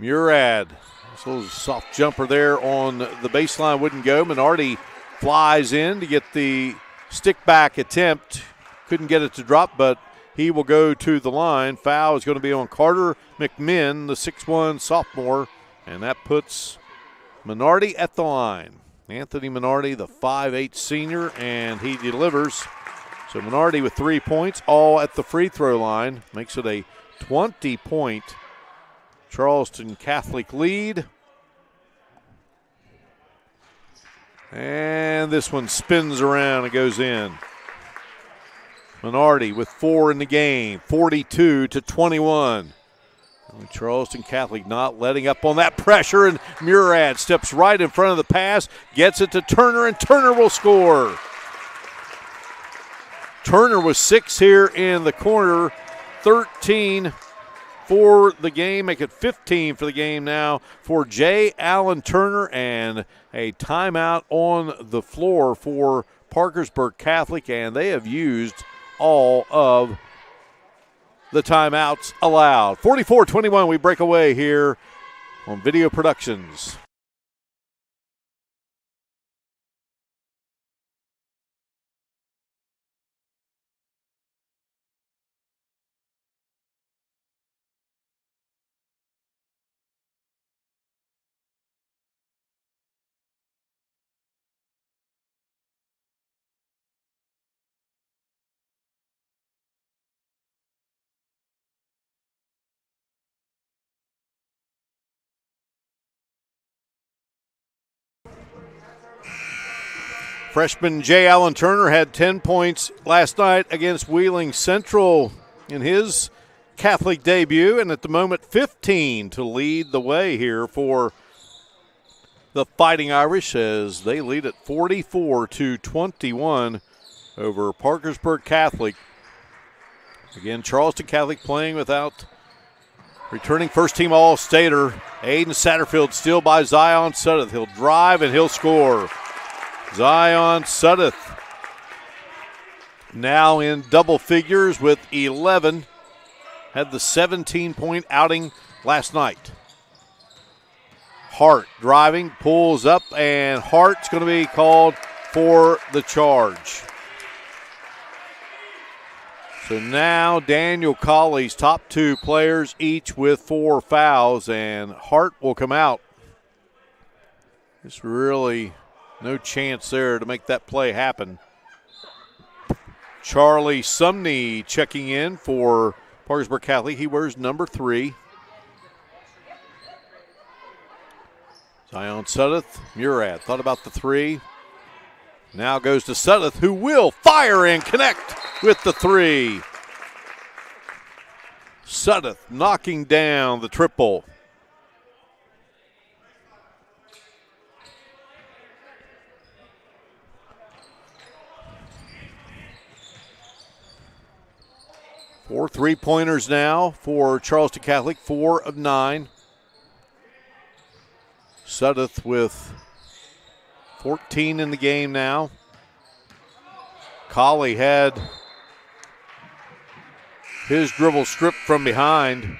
Murad, this little soft jumper there on the baseline wouldn't go. Minardi flies in to get the stick back attempt. Couldn't get it to drop, but he will go to the line. Foul is going to be on Carter McMinn, the 6'1 sophomore, and that puts Minardi at the line. Anthony Minardi, the 5'8 senior, and he delivers. So Minardi with 3 points, all at the free throw line, makes it a 20-point Charleston Catholic lead. And this one spins around and goes in. Minardi with 4 in the game, 42-21. Charleston Catholic not letting up on that pressure, and Murad steps right in front of the pass, gets it to Turner, and Turner will score. Turner was 6 here in the corner, 13 for the game, make it 15 for the game now for J. Allen Turner, and a timeout on the floor for Parkersburg Catholic, and they have used all of the timeouts allowed. 44-21, we break away here on Video Productions. Freshman J. Allen Turner had 10 points last night against Wheeling Central in his Catholic debut, and at the moment 15 to lead the way here for the Fighting Irish as they lead at 44-21 over Parkersburg Catholic. Again, Charleston Catholic playing without returning first-team All-Stater Aiden Satterfield, steal by Zion Suddeth. He'll drive and he'll score. Zion Suddeth now in double figures with 11. Had the 17-point outing last night. Hart driving, pulls up, and Hart's going to be called for the charge. So now Daniel Colley's top 2 players, each with 4 fouls, and Hart will come out. It's really no chance there to make that play happen. Charlie Sumney checking in for Parkersburg Catholic. He wears number 3. Zion Suddeth, Murad thought about the 3. Now goes to Suddeth, who will fire and connect with the 3. Suddeth knocking down the triple. Four three-pointers now for Charleston Catholic, 4 of 9. Suddeth with 14 in the game now. Colley had his dribble stripped from behind.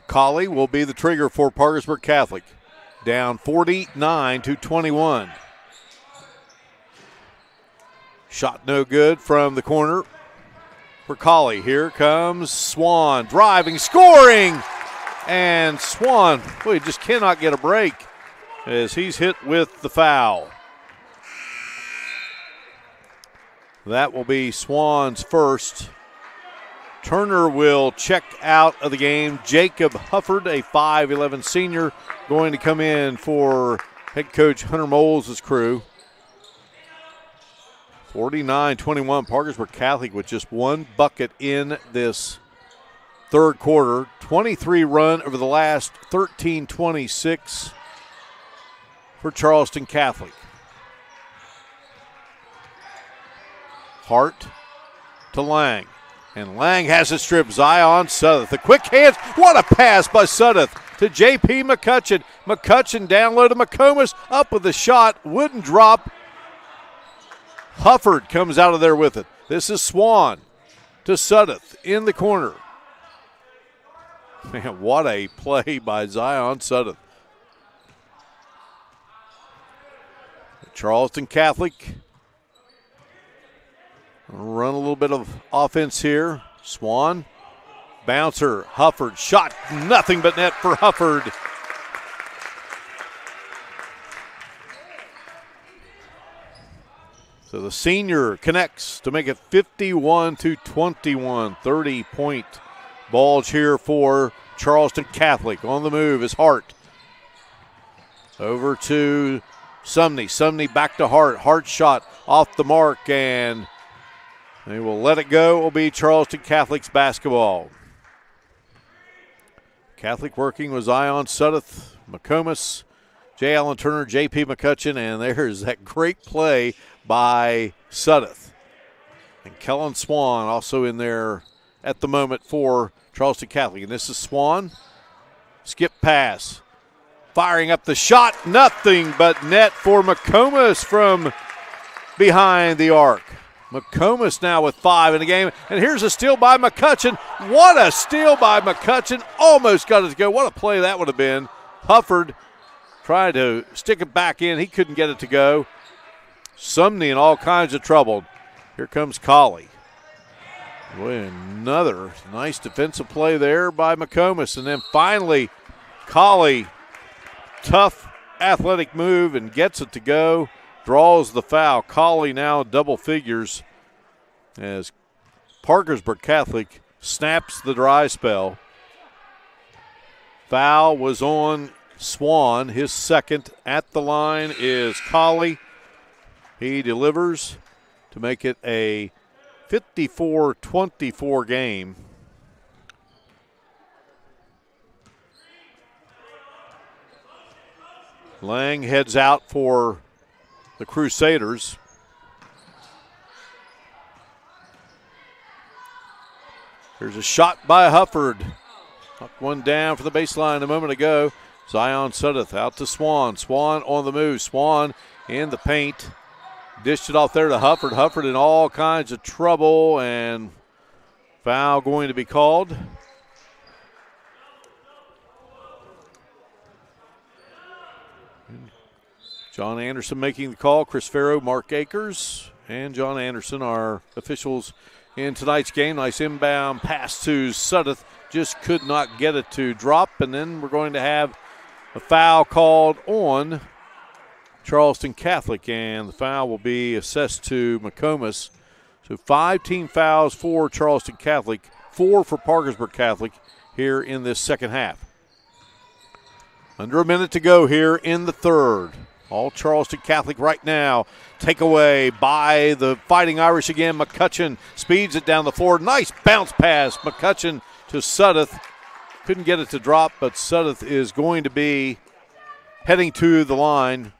Colley will be the trigger for Parkersburg Catholic. Down 49-21. Shot no good from the corner for Colley. Here comes Swan driving, scoring, and Swan, boy, just cannot get a break as he's hit with the foul. That will be Swan's first. Turner will check out of the game. Jacob Hufford, a 5'11 senior, going to come in for head coach Hunter Moles' crew. 49-21, Parkersburg Catholic with just 1 bucket in this third quarter. 23 run over the last 13-26 for Charleston Catholic. Hart to Lang. And Lang has it stripped. Zion Suddeth. The quick hands. What a pass by Suddeth to J.P. McCutcheon. McCutcheon down low to McComas. Up with the shot. Wouldn't drop. Hufford comes out of there with it. This is Swan to Suddeth in the corner. Man, what a play by Zion Suddeth. Charleston Catholic run a little bit of offense here. Swan, bouncer, Hufford, shot, nothing but net for Hufford. So the senior connects to make it 51-21. 30-point bulge here for Charleston Catholic. On the move is Hart. Over to Sumney. Sumney back to Hart. Hart shot off the mark, and they will let it go. It will be Charleston Catholic's basketball. Catholic working with Zion Suddeth, McComas, J. Allen Turner, J.P. McCutcheon, and there's that great play by Suddeth. And Kellen Swan also in there at the moment for Charleston Catholic. And this is Swan. Skip pass. Firing up the shot. Nothing but net for McComas from behind the arc. McComas now with 5 in the game. And here's a steal by McCutcheon. What a steal by McCutcheon. Almost got it to go. What a play that would have been. Hufford tried to stick it back in. He couldn't get it to go. Sumney in all kinds of trouble. Here comes Colley. Boy, another nice defensive play there by McComas. And then finally, Colley, tough athletic move and gets it to go. Draws the foul. Colley now double figures as Parkersburg Catholic snaps the dry spell. Foul was on Swan. His second at the line is Colley. He delivers to make it a 54-24 game. Lang heads out for the Crusaders. There's a shot by Hufford. Knocked one down for the baseline a moment ago. Zion Suddeth out to Swan. Swan on the move. Swan in the paint. Dished it off there to Hufford. Hufford in all kinds of trouble, and foul going to be called. John Anderson making the call. Chris Farrow, Mark Akers, and John Anderson are officials in tonight's game. Nice inbound pass to Suddeth. Just could not get it to drop, and then we're going to have a foul called on Charleston Catholic, and the foul will be assessed to McComas. So 5 team fouls for Charleston Catholic, 4 for Parkersburg Catholic here in this second half. Under a minute to go here in the third. All Charleston Catholic right now. Takeaway by the Fighting Irish again. McCutcheon speeds it down the floor. Nice bounce pass. McCutcheon to Suddeth. Couldn't get it to drop, but Suddeth is going to be heading to the line.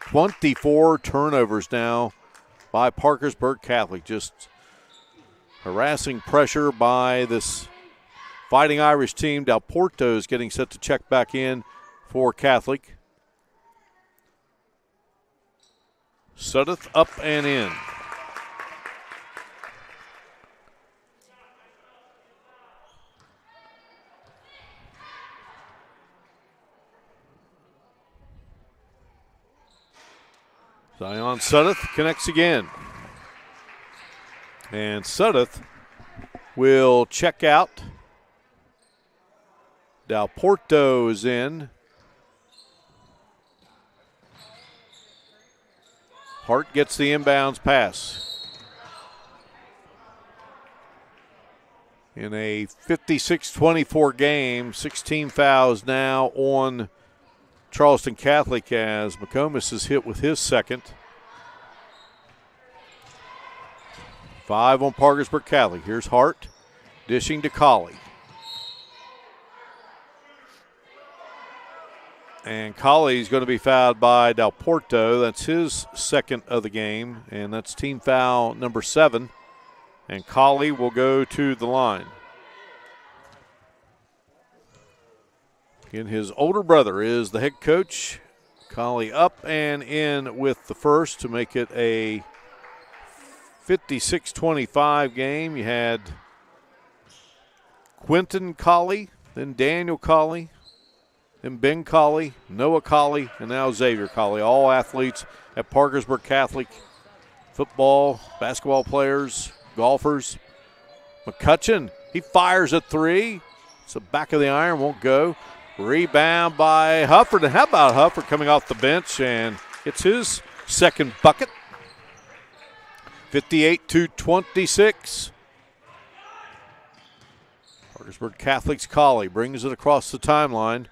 24 turnovers now by Parkersburg Catholic. Just harassing pressure by this Fighting Irish team. Del Porto is getting set to check back in for Catholic. Suddeth up and in. Zion Suddeth connects again. And Suddeth will check out. Del Porto is in. Hart gets the inbounds pass. In a 56-24 game, 16 fouls now on Charleston Catholic as McComas is hit with his second. 5 on Parkersburg Catholic. Here's Hart dishing to Colley. And Colley's going to be fouled by Del Porto. That's his second of the game, and that's team foul number 7. And Colley will go to the line. Again, his older brother is the head coach. Colley up and in with the first to make it a 56-25 game. You had Quentin Colley, then Daniel Colley, then Ben Colley, Noah Colley, and now Xavier Colley. All athletes at Parkersburg Catholic. Football, basketball players, golfers. McCutcheon, he fires a 3. It's the back of the iron, won't go. Rebound by Hufford. And how about Hufford coming off the bench and gets his second bucket? 58-26. Parkersburg Catholic's Colley brings it across the timeline.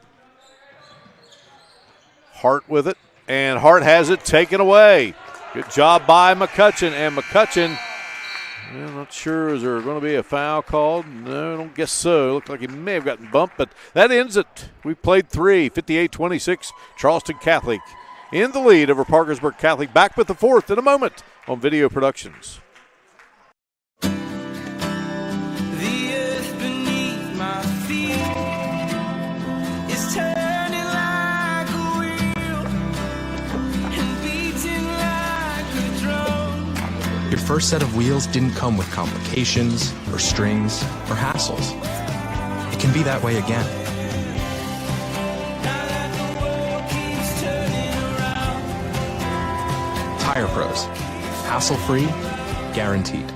Hart with it, and Hart has it taken away. Good job by McCutcheon, and McCutcheon, I'm not sure, is there going to be a foul called? No, I don't guess so. It looked like he may have gotten bumped, but that ends it. We played 3, 58-26. Charleston Catholic in the lead over Parkersburg Catholic. Back with the fourth in a moment on Video Productions. Your first set of wheels didn't come with complications, or strings, or hassles. It can be that way again. Tire Pros. Hassle-free, guaranteed.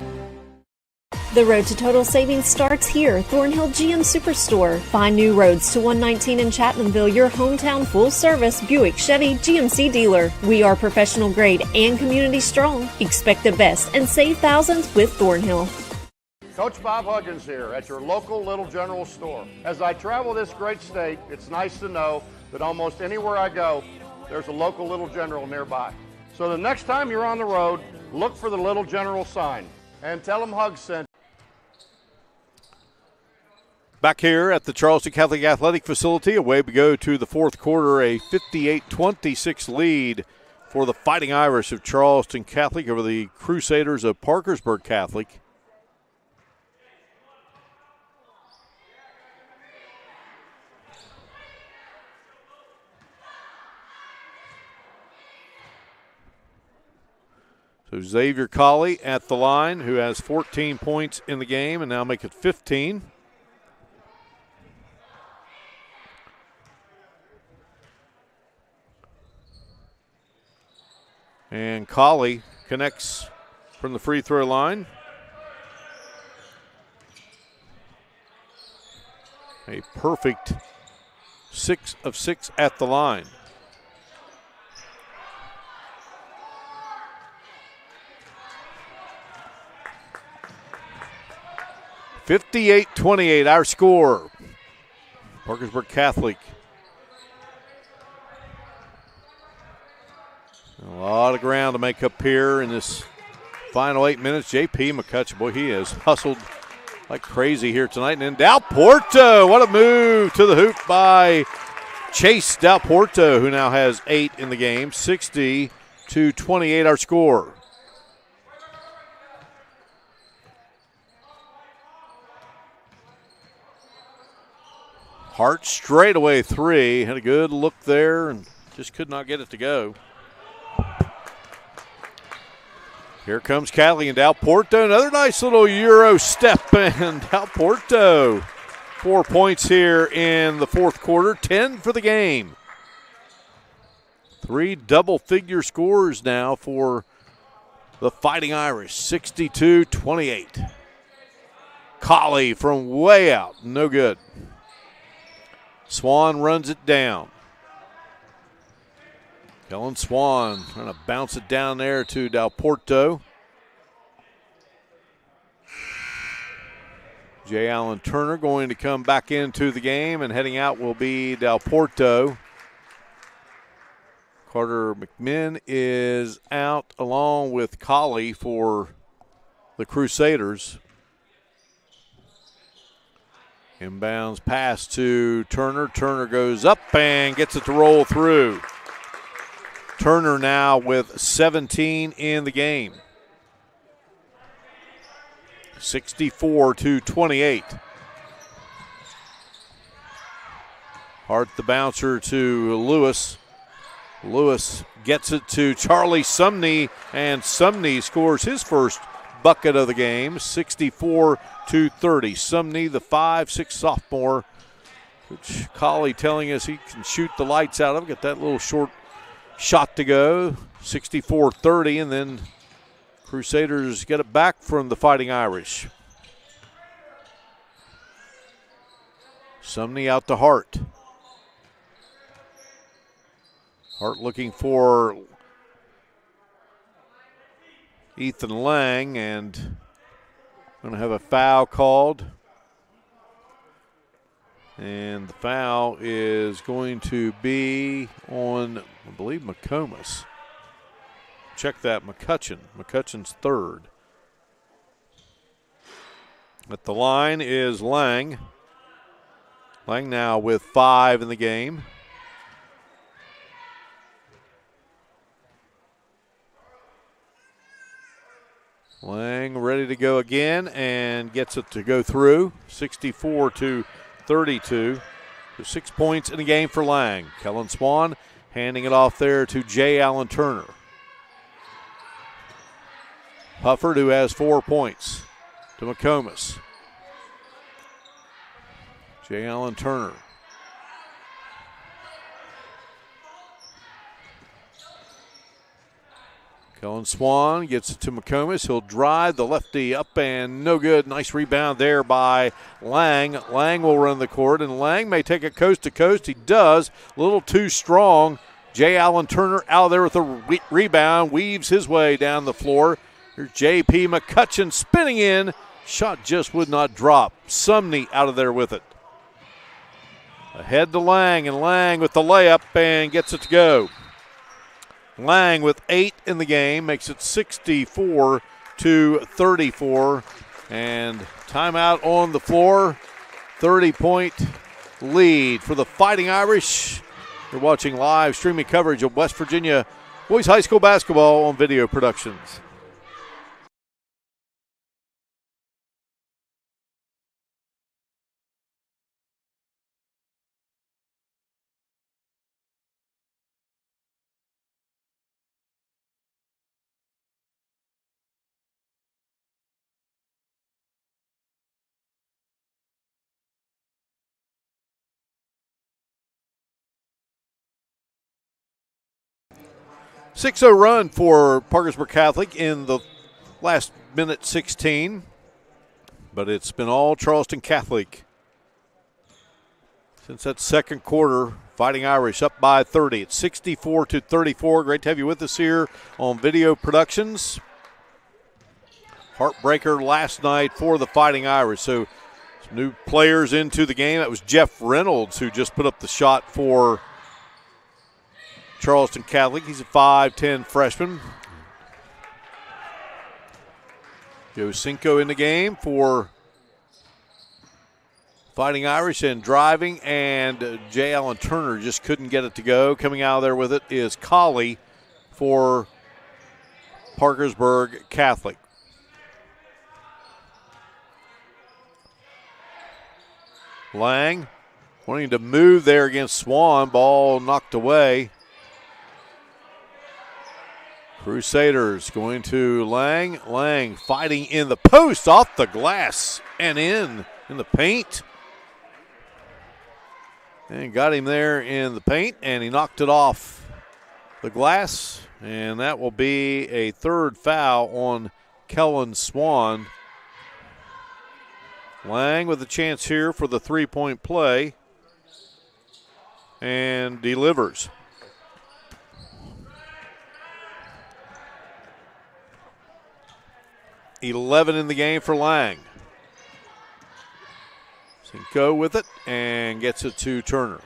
The road to total savings starts here, Thornhill GM Superstore. Find new roads to 119 in Chapmanville, your hometown full-service Buick Chevy GMC dealer. We are professional grade and community strong. Expect the best and save thousands with Thornhill. Coach Bob Huggins here at your local Little General store. As I travel this great state, it's nice to know that almost anywhere I go, there's a local Little General nearby. So the next time you're on the road, look for the Little General sign and tell them Hugs sent. Back here at the Charleston Catholic Athletic Facility, away we go to the fourth quarter, a 58-26 lead for the Fighting Irish of Charleston Catholic over the Crusaders of Parkersburg Catholic. So Xavier Colley at the line, who has 14 points in the game and now make it 15. And Colley connects from the free throw line. A perfect 6 of 6 at the line. (58-28) our score. Parkersburg Catholic. A lot of ground to make up here in this final 8 minutes. J.P. McCutcheon, boy, he has hustled like crazy here tonight. And then Dal Porto, what a move to the hoop by Chase Dal Porto, who now has 8 in the game. 60-28 our score. Hart straightaway 3. Had a good look there and just could not get it to go. Here comes Catley and Dal Porto. Another nice little Euro step, and Dal Porto 4 points here in the fourth quarter, 10 for the game. 3 double-figure scores now for the Fighting Irish, 62-28. Colley from way out, no good. Swan runs it down. Kellen Swan trying to bounce it down there to Dal Porto. J. Allen Turner going to come back into the game, and heading out will be Dal Porto. Carter McMinn is out along with Colley for the Crusaders. Inbounds pass to Turner. Turner goes up and gets it to roll through. Turner now with 17 in the game. 64-28. Hart the bouncer to Lewis. Lewis gets it to Charlie Sumney, and Sumney scores his first bucket of the game, 64-30. Sumney, the 5'6" sophomore, which Colley telling us he can shoot the lights out of. Got that little short shot to go, 64-30, and then Crusaders get it back from the Fighting Irish. Sumney out to Hart. Hart looking for Ethan Lang, and going to have a foul called. And the foul is going to be on, I believe, McComas. Check that, McCutcheon. McCutcheon's third. At the line is Lang. Lang now with 5 in the game. Lang ready to go again and gets it to go through. 64-32. 6 points in the game for Lang. Kellen Swan handing it off there to J. Allen Turner. Hufford, who has 4 points, to McComas. J. Allen Turner. Kellen Swan gets it to McComas. He'll drive the lefty up and no good. Nice rebound there by Lang. Lang will run the court, and Lang may take it coast to coast. He does. A little too strong. J. Allen Turner out there with a rebound. Weaves his way down the floor. Here's J.P. McCutcheon spinning in. Shot just would not drop. Sumney out of there with it. Ahead to Lang, and Lang with the layup and gets it to go. Lang with 8 in the game makes it 64-34. And timeout on the floor. 30-point lead for the Fighting Irish. You're watching live streaming coverage of West Virginia Boys High School basketball on Video Productions. .6-0 run for Parkersburg Catholic in the last minute 16, but it's been all Charleston Catholic since that second quarter. Fighting Irish up by 30. It's 64-34. Great to have you with us here on Video Productions. Heartbreaker last night for the Fighting Irish. So some new players into the game. That was Jeff Reynolds who just put up the shot for Charleston Catholic. He's a 5'10 freshman. Joe Cinco in the game for Fighting Irish, and driving, and J. Allen Turner just couldn't get it to go. Coming out of there with it is Colley for Parkersburg Catholic. Lang wanting to move there against Swan. Ball knocked away. Crusaders going to Lang. Lang fighting in the post, off the glass, and in the paint. And got him there in the paint, and he knocked it off the glass. And that will be a third foul on Kellen Swan. Lang with a chance here for the three-point play, and delivers. .11 in the game for Lang. Cinco with it and gets it to Turner.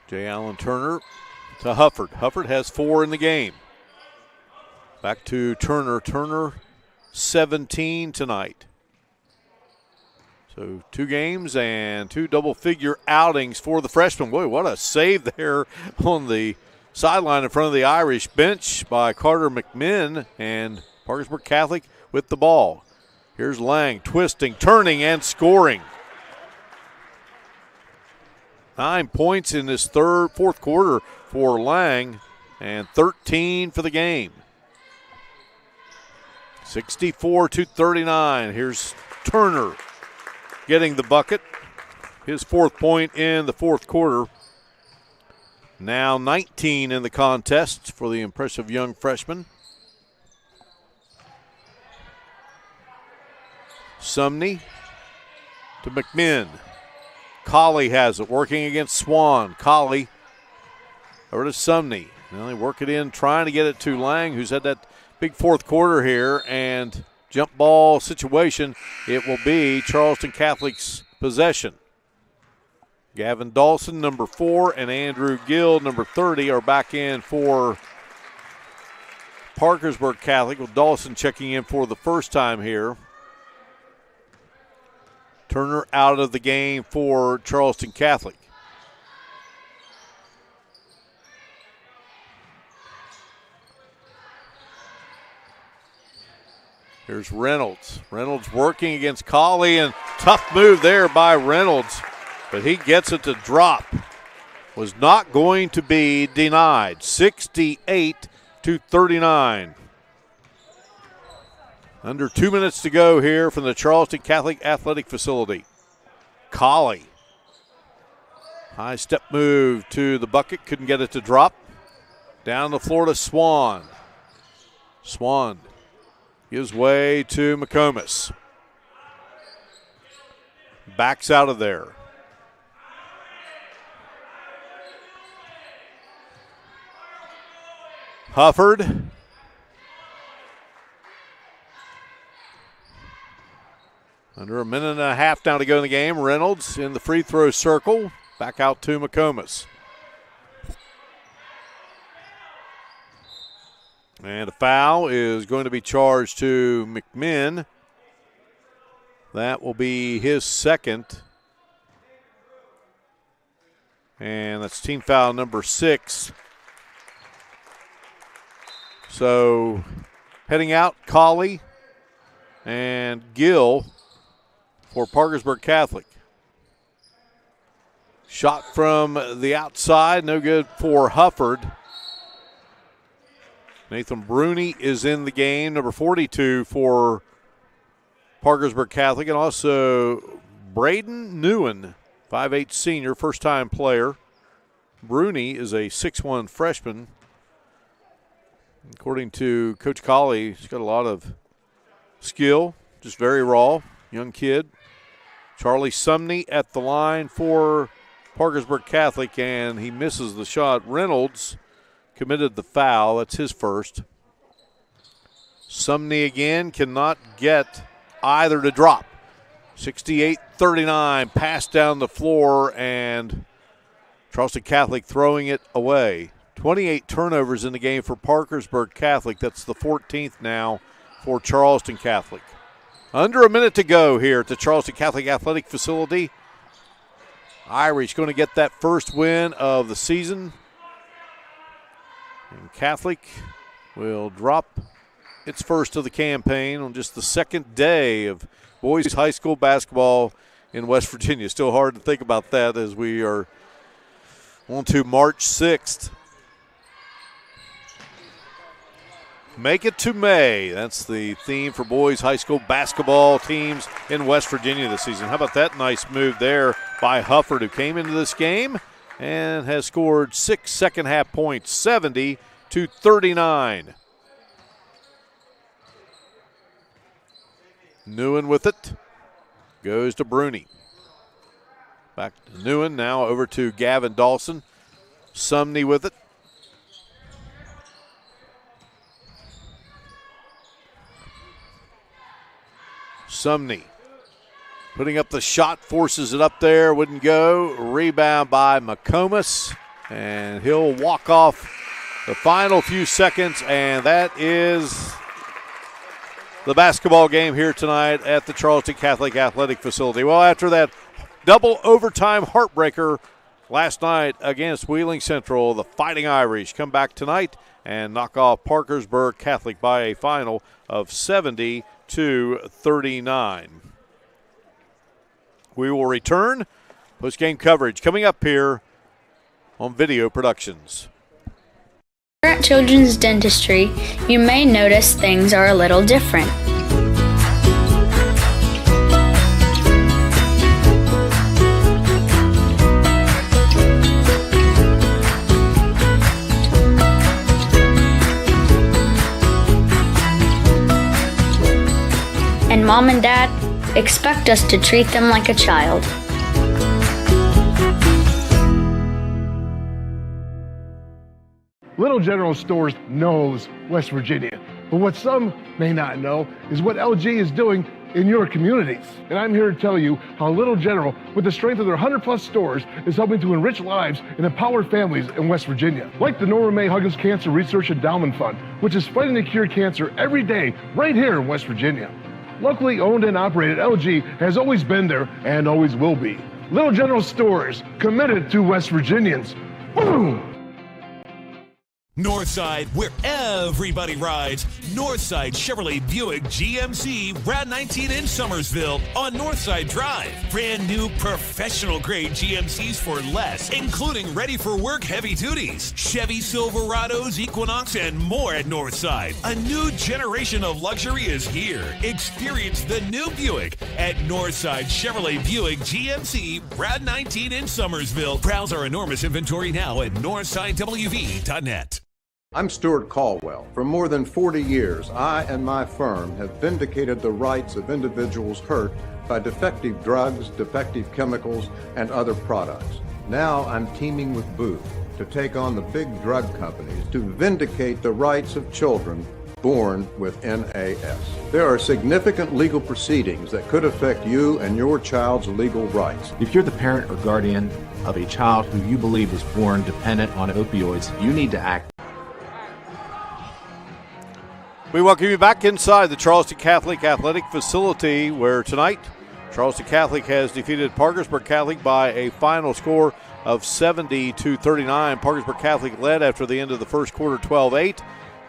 J. Allen Turner to Hufford. Hufford has 4 in the game. Back to Turner. Turner 17 tonight. So 2 games and 2 double-figure outings for the freshman. Boy, what a save there on the sideline in front of the Irish bench by Carter McMinn, and Parkersburg Catholic with the ball. Here's Lang twisting, turning, and scoring. 9 points in this fourth quarter for Lang, and 13 for the game. 64-39. Here's Turner getting the bucket. His 4th point in the fourth quarter. Now 19 in the contest for the impressive young freshman. Sumney to McMinn. Colley has it, working against Swan. Colley over to Sumney. Now they work it in, trying to get it to Lang, who's had that big fourth quarter here, and jump ball situation. It will be Charleston Catholic's possession. Gavin Dawson, number 4, and Andrew Gill, number 30, are back in for Parkersburg Catholic, with Dawson checking in for the first time here. Turner out of the game for Charleston Catholic. Here's Reynolds. Reynolds working against Colley, and tough move there by Reynolds, but he gets it to drop. Was not going to be denied. 68-39. Under 2 minutes to go here from the Charleston Catholic Athletic Facility. Colley. High step move to the bucket. Couldn't get it to drop. Down the floor to Swan. Swan gives way to McComas. Backs out of there. Hufford. Under a minute and a half now to go in the game. Reynolds in the free throw circle. Back out to McComas. And a foul is going to be charged to McMinn. That will be his second. And that's team foul number 6. So heading out, Colley and Gill for Parkersburg Catholic. Shot from the outside, no good for Hufford. Nathan Bruni is in the game, number 42 for Parkersburg Catholic, and also Braden Newen, 5'8" senior, first-time player. Bruni is a 6'1" freshman. According to Coach Colley, he's got a lot of skill, just very raw, young kid. Charlie Sumney at the line for Parkersburg Catholic, and he misses the shot. Reynolds committed the foul. That's his first. Sumney again cannot get either to drop. 68-39, pass down the floor, and Charleston Catholic throwing it away. 28 turnovers in the game for Parkersburg Catholic. That's the 14th now for Charleston Catholic. Under a minute to go here at the Charleston Catholic Athletic Facility. Irish going to get that first win of the season. And Catholic will drop its first of the campaign on just the second day of boys high school basketball in West Virginia. Still hard to think about that as we are on to March 6th. Make it to May. That's the theme for boys high school basketball teams in West Virginia this season. How about that nice move there by Hufford, who came into this game and has scored 6 second-half points, 70-39. Newen with it. Goes to Bruni. Back to Newen, now over to Gavin Dawson. Sumney with it. Sumney putting up the shot, forces it up there, wouldn't go. Rebound by McComas, and he'll walk off the final few seconds, and that is the basketball game here tonight at the Charleston Catholic Athletic Facility. Well, after that double overtime heartbreaker last night against Wheeling Central, the Fighting Irish come back tonight and knock off Parkersburg Catholic by a final of 70-39. We will return. Post-game coverage coming up here on Video Productions. Here at Children's Dentistry, you may notice things are a little different. And Mom and Dad expect us to treat them like a child. Little General Stores knows West Virginia. But what some may not know is what LG is doing in your communities. And I'm here to tell you how Little General, with the strength of their 100-plus stores, is helping to enrich lives and empower families in West Virginia. Like the Norma May Huggins Cancer Research Endowment Fund, which is fighting to cure cancer every day right here in West Virginia. Locally owned and operated, LG has always been there and always will be. Little General Stores, committed to West Virginians. Boom! Northside, where everybody rides. Northside Chevrolet Buick GMC Route 19 in Summersville on Northside Drive. Brand new professional grade GMCs for less, including ready for work heavy duties, Chevy Silverados, Equinox, and more at Northside. A new generation of luxury is here. Experience the new Buick at Northside Chevrolet Buick GMC Route 19 in Summersville. Browse our enormous inventory now at northsidewv.net. I'm Stuart Caldwell. For more than 40 years, I and my firm have vindicated the rights of individuals hurt by defective drugs, defective chemicals, and other products. Now I'm teaming with Booth to take on the big drug companies to vindicate the rights of children born with NAS. There are significant legal proceedings that could affect you and your child's legal rights. If you're the parent or guardian of a child who you believe was born dependent on opioids, you need to act. We welcome you back inside the Charleston Catholic Athletic Facility, where tonight Charleston Catholic has defeated Parkersburg Catholic by a final score of 70-39. Parkersburg Catholic led after the end of the first quarter 12-8.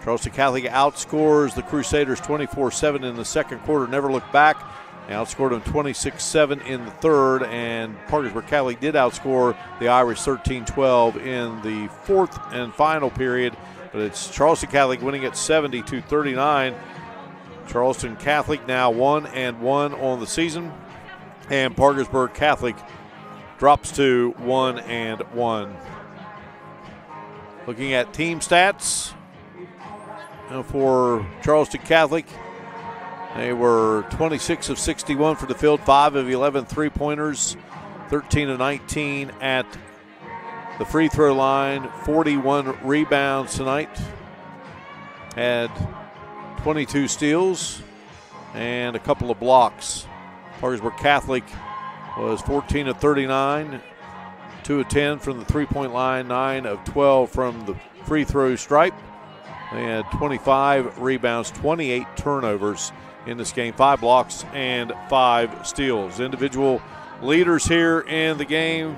Charleston Catholic outscores the Crusaders 24-7 in the second quarter, never looked back. They outscored them 26-7 in the third, and Parkersburg Catholic did outscore the Irish 13-12 in the fourth and final period. But it's Charleston Catholic winning at 70-39. Charleston Catholic now 1-1 on the season, and Parkersburg Catholic drops to 1-1. Looking at team stats for Charleston Catholic, they were 26 of 61 for the field, 5 of 11 three-pointers, 13 of 19 at the free throw line, 41 rebounds tonight, had 22 steals and a couple of blocks. Parkersburg Catholic was 14 of 39, 2 of 10 from the three-point line, 9 of 12 from the free throw stripe. They had 25 rebounds, 28 turnovers in this game, 5 blocks and 5 steals. Individual leaders here in the game.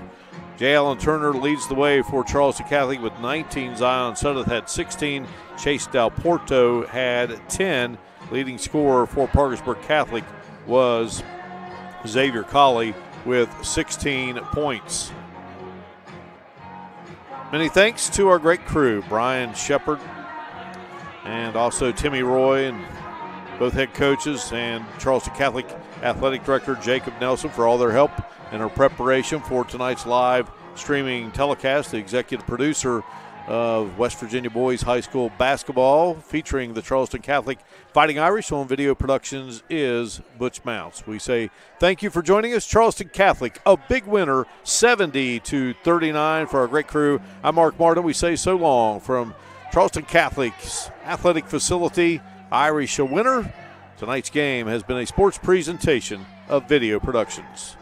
J. Allen Turner leads the way for Charleston Catholic with 19. Zion Sudeth had 16. Chase Del Porto had 10. Leading scorer for Parkersburg Catholic was Xavier Colley with 16 points. Many thanks to our great crew, Brian Shepard and also Timmy Roy, and both head coaches, and Charleston Catholic Athletic Director Jacob Nelson for all their help in our preparation for tonight's live streaming telecast. The executive producer of West Virginia Boys High School basketball, featuring the Charleston Catholic Fighting Irish on video productions, is Butch Mounts. We say thank you for joining us. Charleston Catholic, a big winner, 70-39 for our great crew. I'm Mark Martin. We say so long from Charleston Catholic's athletic facility. Irish a winner. Tonight's game has been a sports presentation of Video Productions.